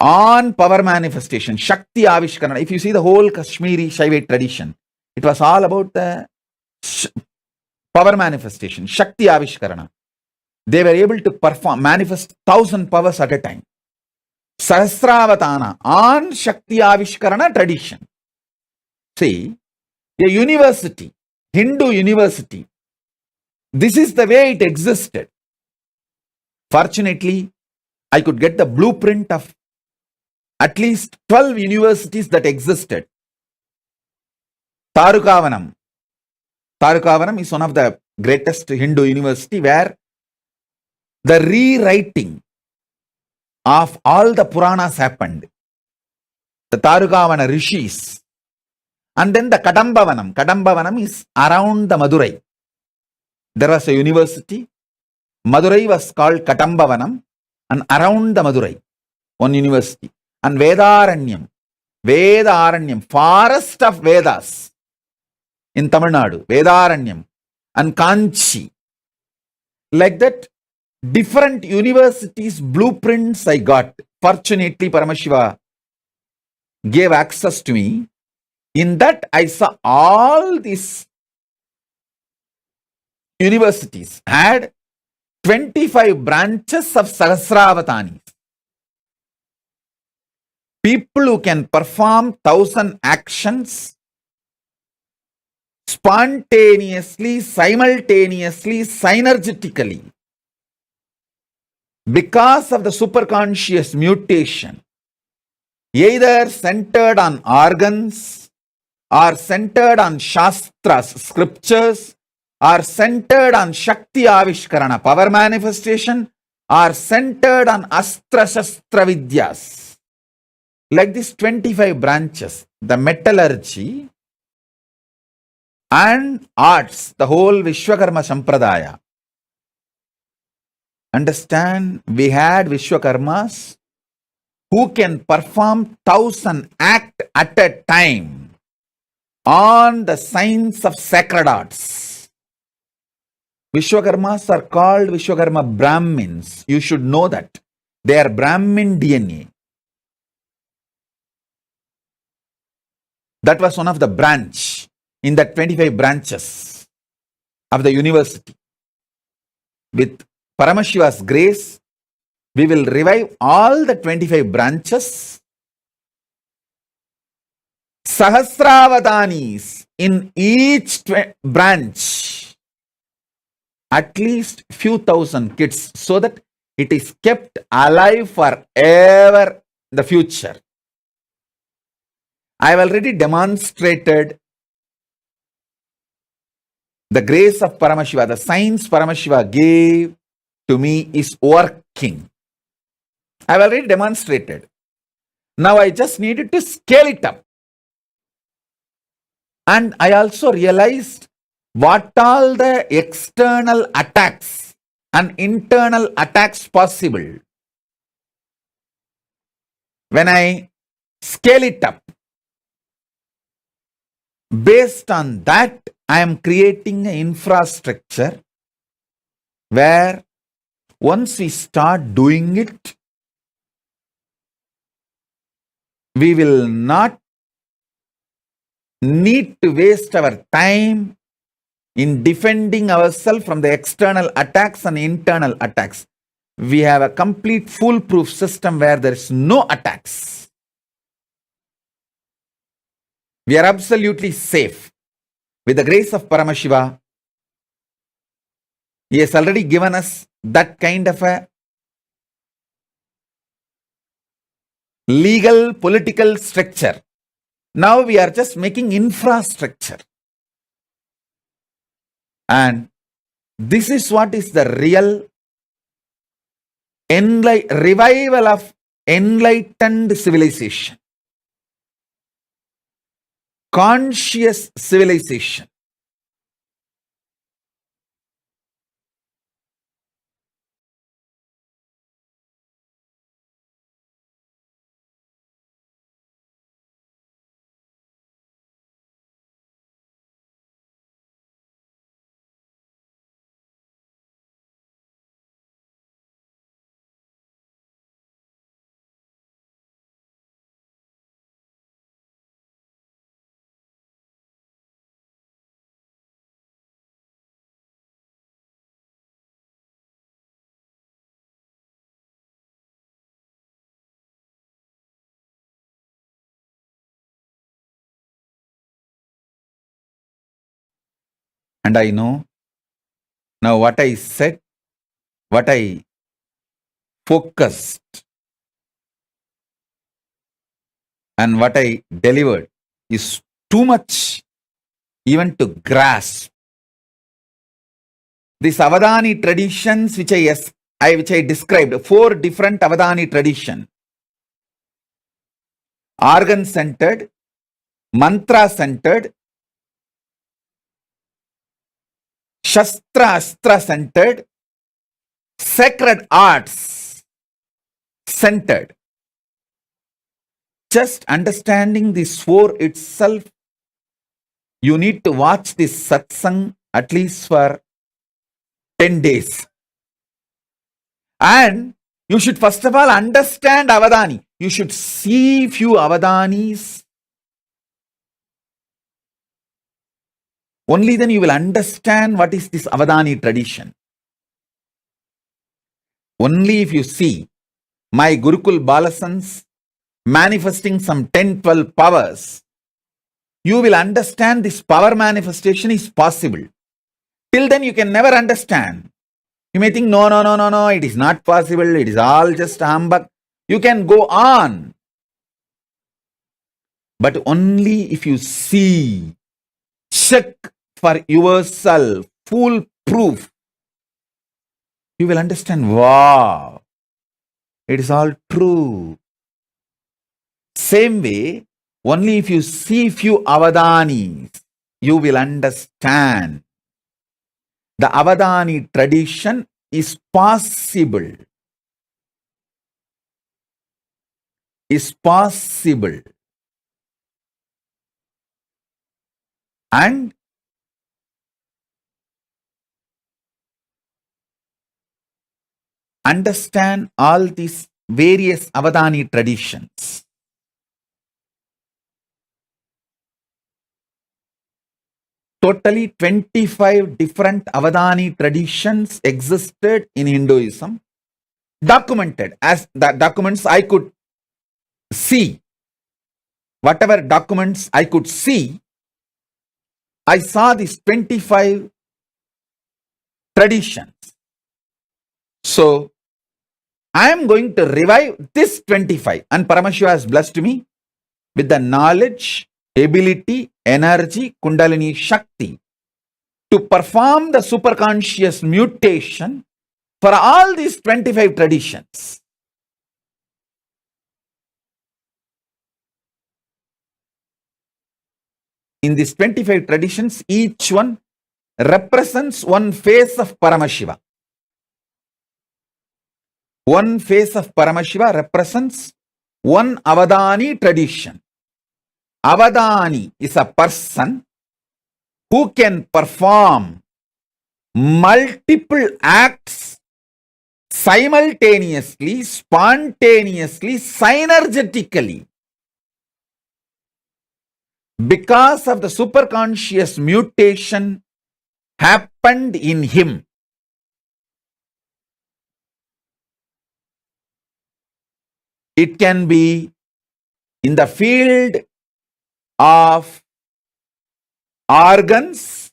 On power manifestation, Shakti Avishkarana. If you see the whole Kashmiri Shaivite tradition, it was all about the power manifestation, Shakti Avishkarana. They were able to manifest 1,000 powers at a time. Sahasravatana on Shakti Avishkarana tradition. See, a university, Hindu university, this is the way it existed. Fortunately, I could get the blueprint of at least 12 universities that existed. Tarukavanam. Tarukavanam is one of the greatest Hindu university where the rewriting of all the Puranas happened. The Tarukavana rishis. And then the Kadambavanam. Kadambavanam is around the Madurai. There was a university. Madurai was called Kadambavanam, and around the Madurai, one university. And Vedaranyam. Vedaranyam, forest of Vedas in Tamil Nadu, Vedaranyam, and Kanchi. Like that, different universities' blueprints I got. Fortunately, Paramashiva gave access to me. In that, I saw all these universities had 25 branches of Sahasravatanis. People who can perform 1,000 actions spontaneously, simultaneously, synergetically. Because of the superconscious mutation, either centered on organs, or centered on Shastras, scriptures, or centered on Shakti Avishkarana, power manifestation, or centered on Astra Shastra Vidyas. Like these 25 branches, the metallurgy and arts, the whole Vishwakarma Sampradaya. Understand, we had Vishwakarmas who can perform 1,000 acts at a time on the science of sacred arts. Vishwakarmas are called Vishwakarma Brahmins. You should know that. They are Brahmin DNA. That was one of the branch in the 25 branches of the university. With Paramashiva's grace, we will revive all the 25 branches. Sahasravadanis in each branch. At least few thousand kids, so that it is kept alive forever in the future. I have already demonstrated the grace of Paramashiva, the science Paramashiva gave to me is working. I have already demonstrated. Now I just needed to scale it up. And I also realized what all the external attacks and internal attacks possible. When I scale it up, based on that, I am creating an infrastructure where once we start doing it, we will not need to waste our time in defending ourselves from the external attacks and internal attacks. We have a complete foolproof system where there is no attacks. We are absolutely safe. With the grace of Paramashiva, he has already given us that kind of a legal, political structure. Now we are just making infrastructure. And this is what is the real revival of enlightened civilization. Conscious civilization. And I know now what I said, what I focused, and what I delivered is too much even to grasp. These Avadani traditions which I described, 4 different Avadani tradition. Organ-centered, mantra-centered, Shastra-Astra-centered, sacred arts centered. Just understanding this four itself, you need to watch this satsang at least for 10 days. And you should first of all understand Avadani. You should see few Avadanis. Only then you will understand what is this Avadani tradition. Only if you see my Gurukul Balasans manifesting some 10-12 powers, you will understand this power manifestation is possible. Till then you can never understand. You may think, no, it is not possible. It is all just humbug. You can go on. But only if you see, check for yourself, foolproof, you will understand, wow, it is all true. Same way, only if you see few Avadanis, you will understand. The Avadani tradition is possible. Is possible. And understand all these various Avadani traditions. Totally 25 different Avadani traditions existed in Hinduism, documented as the documents I could see. Whatever documents I could see, I saw these 25 traditions. So, I am going to revive this 25, and Paramashiva has blessed me with the knowledge, ability, energy, Kundalini Shakti to perform the superconscious mutation for all these 25 traditions. In these 25 traditions, each one represents one face of Paramashiva. One face of Paramashiva represents one Avadani tradition. Avadani is a person who can perform multiple acts simultaneously, spontaneously, synergetically. Because of the superconscious mutation happened in him. It can be in the field of organs.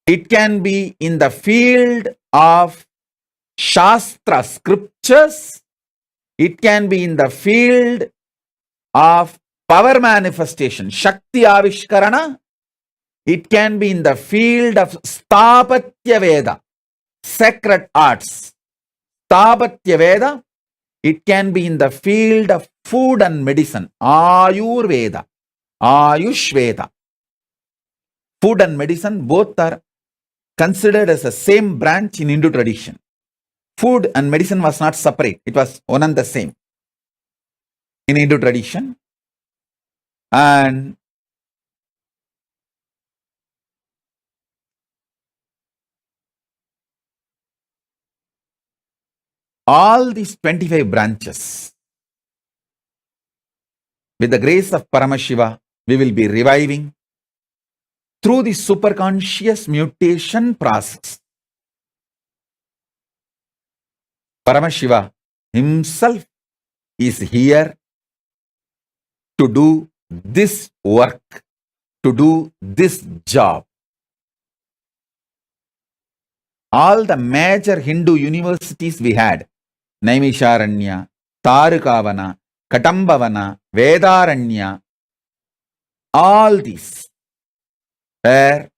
It can be in the field of Shastra scriptures. It can be in the field of power manifestation, Shakti Avishkarana. It can be in the field of Stapatya Veda, sacred arts. Stapatya Veda. It can be in the field of food and medicine, Ayurveda, Ayush Veda. Food and medicine both are considered as the same branch in Hindu tradition. Food and medicine was not separate. It was one and the same in Hindu tradition. And all these 25 branches, with the grace of Paramashiva, we will be reviving through the superconscious mutation process. Paramashiva himself is here to do this work, to do this job. All the major Hindu universities we had, Naimisharanya, Tarukavana, Katambavana, Vedaranya, all these were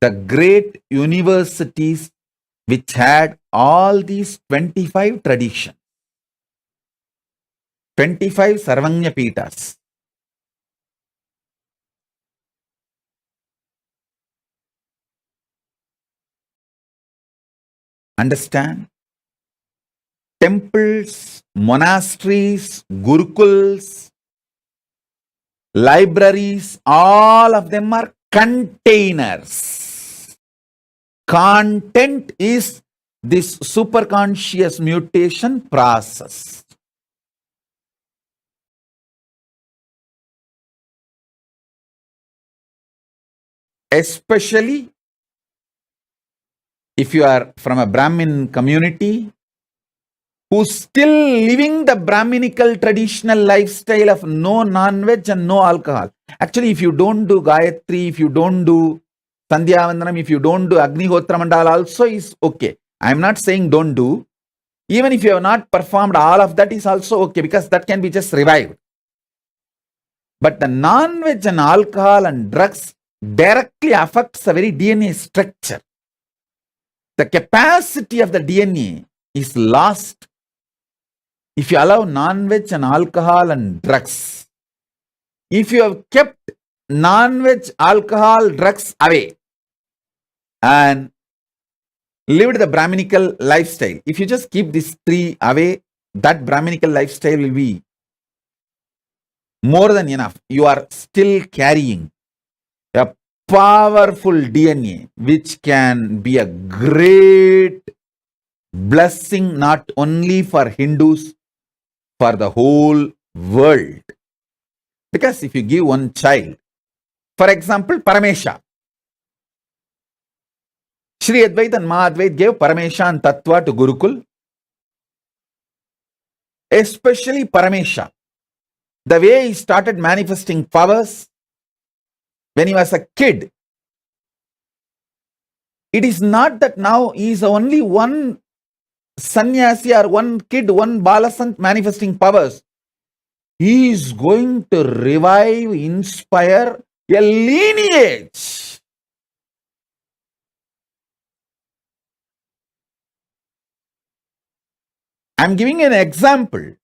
the great universities which had all these 25 traditions, 25 Sarvanya Pitas. Understand? temples, monasteries, gurukuls, libraries, all of them are containers. Content is this superconscious mutation process. Especially if you are from a Brahmin community who's still living the Brahminical traditional lifestyle of no non-veg and no alcohol. Actually, if you don't do Gayatri, if you don't do Sandhya Vandanam, if you don't do Agnihotra Mandala also is okay. I'm not saying don't do. Even if you have not performed all of that is also okay because that can be just revived. But the non-veg and alcohol and drugs directly affects the very DNA structure. The capacity of the DNA is lost if you allow non-veg and alcohol and drugs. If you have kept non-veg, alcohol, drugs away and lived the Brahminical lifestyle, if you just keep these three away, that Brahminical lifestyle will be more than enough. You are still carrying a powerful DNA which can be a great blessing not only for Hindus, for the whole world. Because if you give one child, for example, Paramesha, Sri Advait and Mahadvait gave Paramesha and Tattva to Gurukul, especially Paramesha. The way he started manifesting powers when he was a kid, it is not that now he is only one sannyasi or one kid, one balasant manifesting powers. He is going to revive, inspire a lineage. I'm giving an example.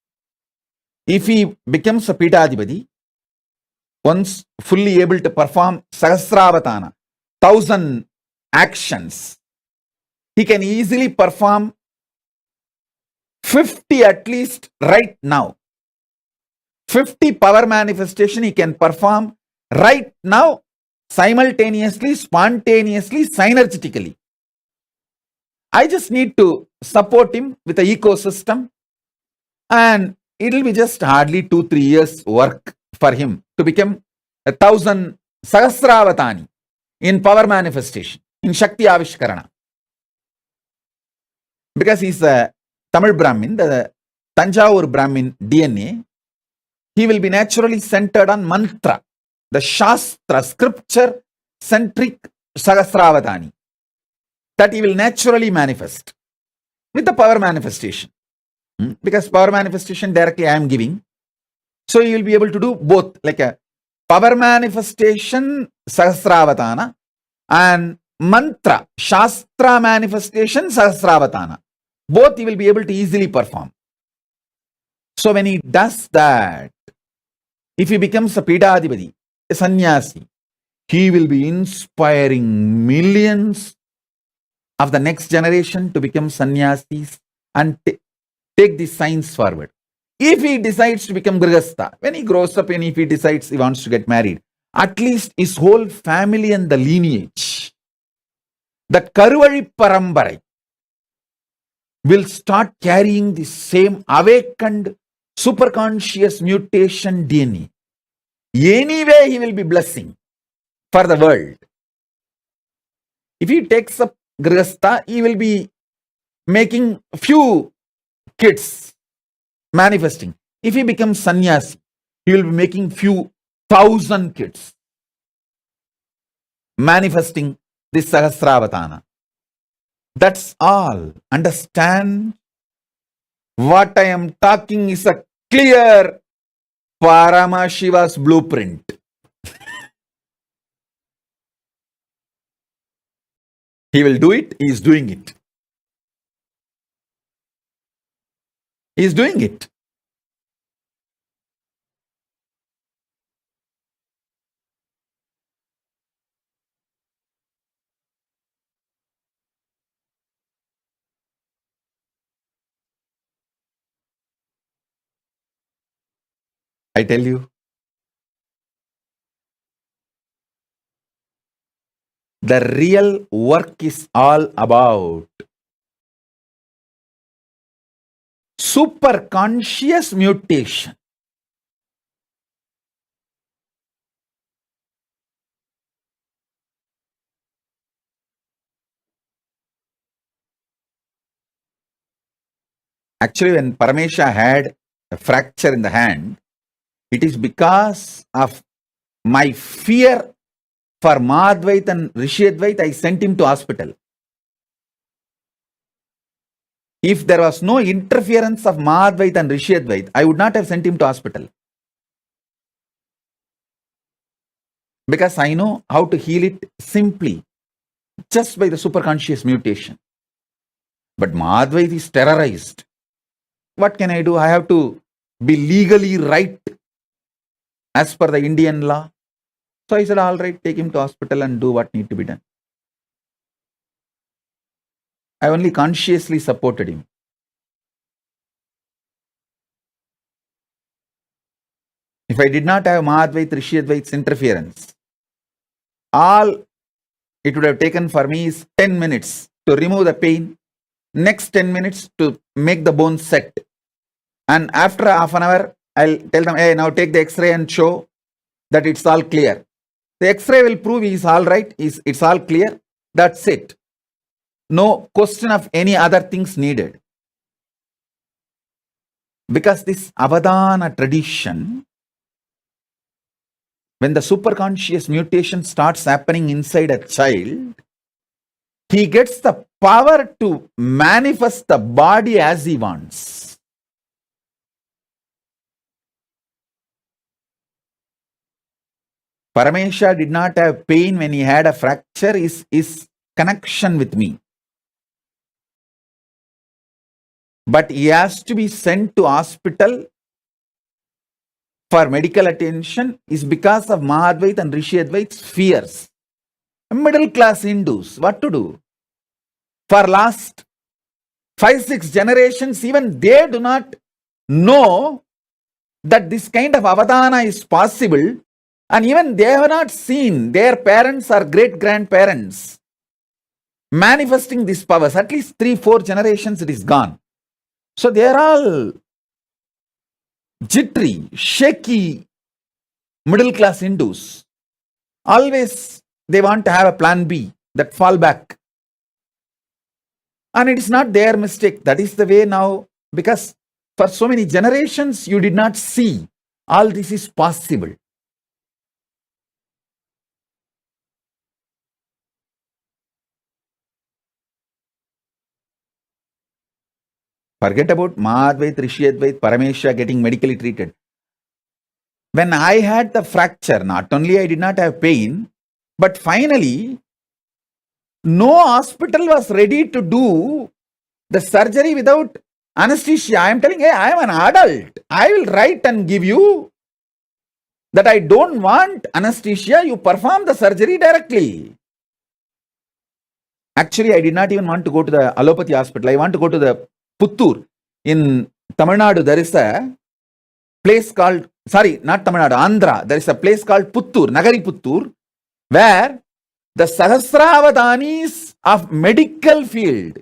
If he becomes a Pitadipati, once fully able to perform Sahasravatana, 1,000 actions, he can easily perform 50 at least right now. 50 power manifestation he can perform right now, simultaneously, spontaneously, synergetically. I just need to support him with the ecosystem and it will be just hardly 2-3 years work for him to become 1,000 Sahasravatani in power manifestation, in Shakti Avishkarana. Because he's a Tamil Brahmin, the Tanjavur Brahmin DNA, he will be naturally centered on mantra, the Shastra, scripture centric Sahasravatani, that he will naturally manifest with the power manifestation. Because power manifestation directly I am giving. So you will be able to do both, like a power manifestation Sahasravatana and mantra, Shastra manifestation Sahasravatana. Both you will be able to easily perform. So when he does that, if he becomes a Pidadipati, a sannyasi, he will be inspiring millions of the next generation to become sannyasis and take the science forward. If he decides to become Grihastha, when he grows up and if he decides he wants to get married, at least his whole family and the lineage, that Karuvari Parambarai, will start carrying the same awakened superconscious mutation DNA. Anyway, he will be blessing for the world. If he takes up Grihastha, he will be making few kids manifesting. If he becomes sannyasi, he will be making few thousand kids manifesting this Sahasravatana. That's all. Understand? What I am talking is a clear Paramashiva's blueprint. He will do it. He is doing it. He is doing it. I tell you, the real work is all about superconscious mutation. Actually, when Paramashiva had a fracture in the hand, it is because of my fear for Madhvait and Rishiyadvait, I sent him to hospital. If there was no interference of Madhvait and Rishiyadvait, I would not have sent him to hospital. Because I know how to heal it simply, just by the superconscious mutation. But Madhvait is terrorized. What can I do? I have to be legally right as per the Indian law. So I said, all right, take him to hospital and do what need to be done. I only consciously supported him. If I did not have Madhvait, Rishiyadvait's interference, all it would have taken for me is 10 minutes to remove the pain, next 10 minutes to make the bone set. And after half an hour, I'll tell them, hey, now take the X-ray and show that it's all clear. The X-ray will prove he's all right, it's all clear. That's it. No question of any other things needed. Because this Avadana tradition, when the superconscious mutation starts happening inside a child, he gets the power to manifest the body as he wants. Paramashiva did not have pain when he had a fracture, his connection with me. But he has to be sent to hospital for medical attention is because of Mahadvait and Rishiyadvait's fears. Middle class Hindus, what to do? For last 5-6 generations, even they do not know that this kind of Avadana is possible, and even they have not seen their parents or great-grandparents manifesting these powers. At least 3-4 generations it is gone. So they are all jittery, shaky middle-class Hindus. Always they want to have a plan B, that fall back. And it is not their mistake. That is the way now, because for so many generations you did not see all this is possible. Forget about Mahadvait, Rishiyadvait, Paramesha getting medically treated. When I had the fracture, not only I did not have pain, but finally, no hospital was ready to do the surgery without anesthesia. I am telling, hey, I am an adult. I will write and give you that I don't want anesthesia. You perform the surgery directly. Actually, I did not even want to go to the allopathy hospital. I want to go to the Puttur. In Tamil Nadu, there is a place called, sorry, not Tamil Nadu, Andhra. There is a place called Puttur, Nagari Puttur, where the Sahasravadanis of medical field,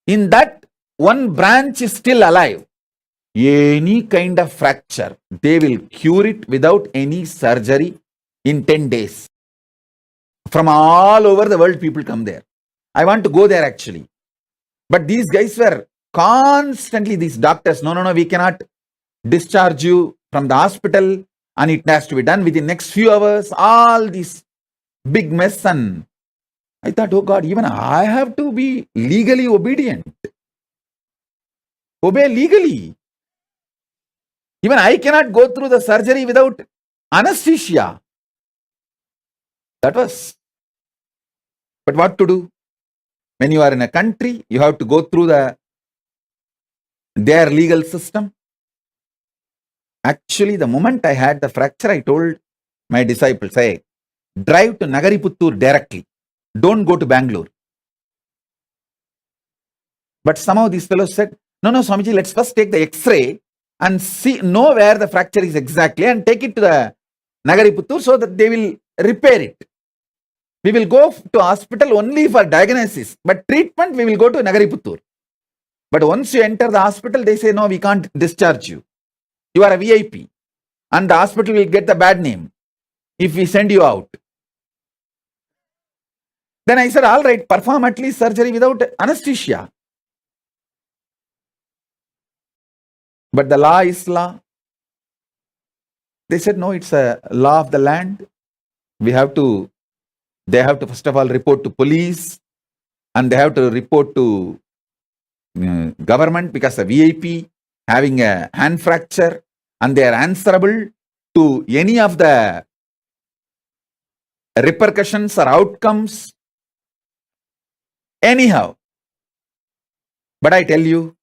in that one branch is still alive. Any kind of fracture, they will cure it without any surgery in 10 days. From all over the world, people come there. I want to go there actually. But these guys were constantly, these doctors, no, we cannot discharge you from the hospital and it has to be done within next few hours. All these big mess, and I thought, oh God, even I have to be legally obedient. Obey legally. Even I cannot go through the surgery without anesthesia. That was. But what to do? When you are in a country, you have to go through their legal system. Actually, the moment I had the fracture, I told my disciples, hey, drive to Nagari Puttur directly. Don't go to Bangalore. But somehow these fellows said, no, Swamiji, let's first take the X-ray and know where the fracture is exactly and take it to the Nagariputtur so that they will repair it. We will go to hospital only for diagnosis, but treatment we will go to Nagariputtur. But once you enter the hospital, they say, no, we can't discharge you. You are a VIP. And the hospital will get the bad name if we send you out. Then I said, all right, perform at least surgery without anesthesia. But the law is law. They said, no, it's a law of the land. They have to first of all report to police, and they have to report to government because a VIP having a hand fracture, and they are answerable to any of the repercussions or outcomes. Anyhow, but I tell you,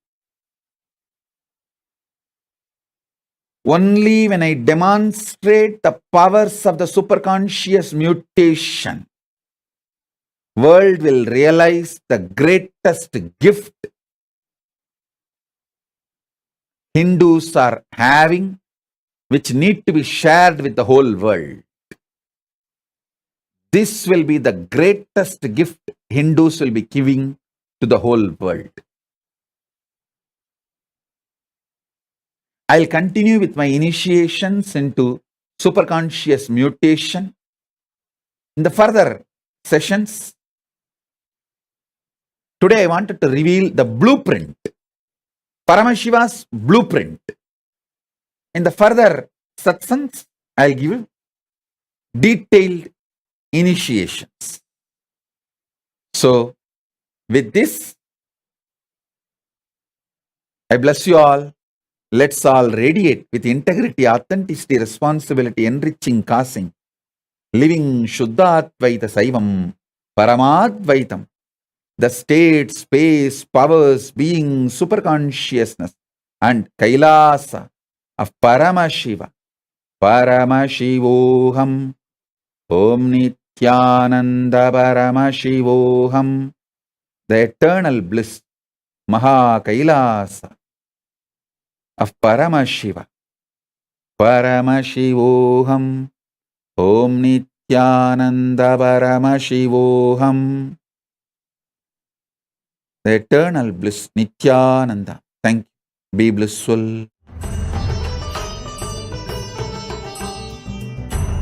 only when I demonstrate the powers of the superconscious mutation, world will realize the greatest gift Hindus are having, which need to be shared with the whole world. This will be the greatest gift Hindus will be giving to the whole world. I'll continue with my initiations into superconscious mutation in the further sessions. Today I wanted to reveal the blueprint, Paramashiva's blueprint. In the further satsangs, I'll give detailed initiations. So, with this, I bless you all. Let's all radiate with integrity, authenticity, responsibility, enriching, causing, living Shuddhatvaita Saivam, Paramadvaitam, the state, space, powers, being, superconsciousness, and Kailasa of Paramashiva. Paramashivoham, Om Nithyananda Paramashivoham, the eternal bliss, Maha Kailasa of Paramashiva. Paramashivoham, Om Nithyananda Paramashivoham, the eternal bliss, Nithyananda. Thank you. Be blissful.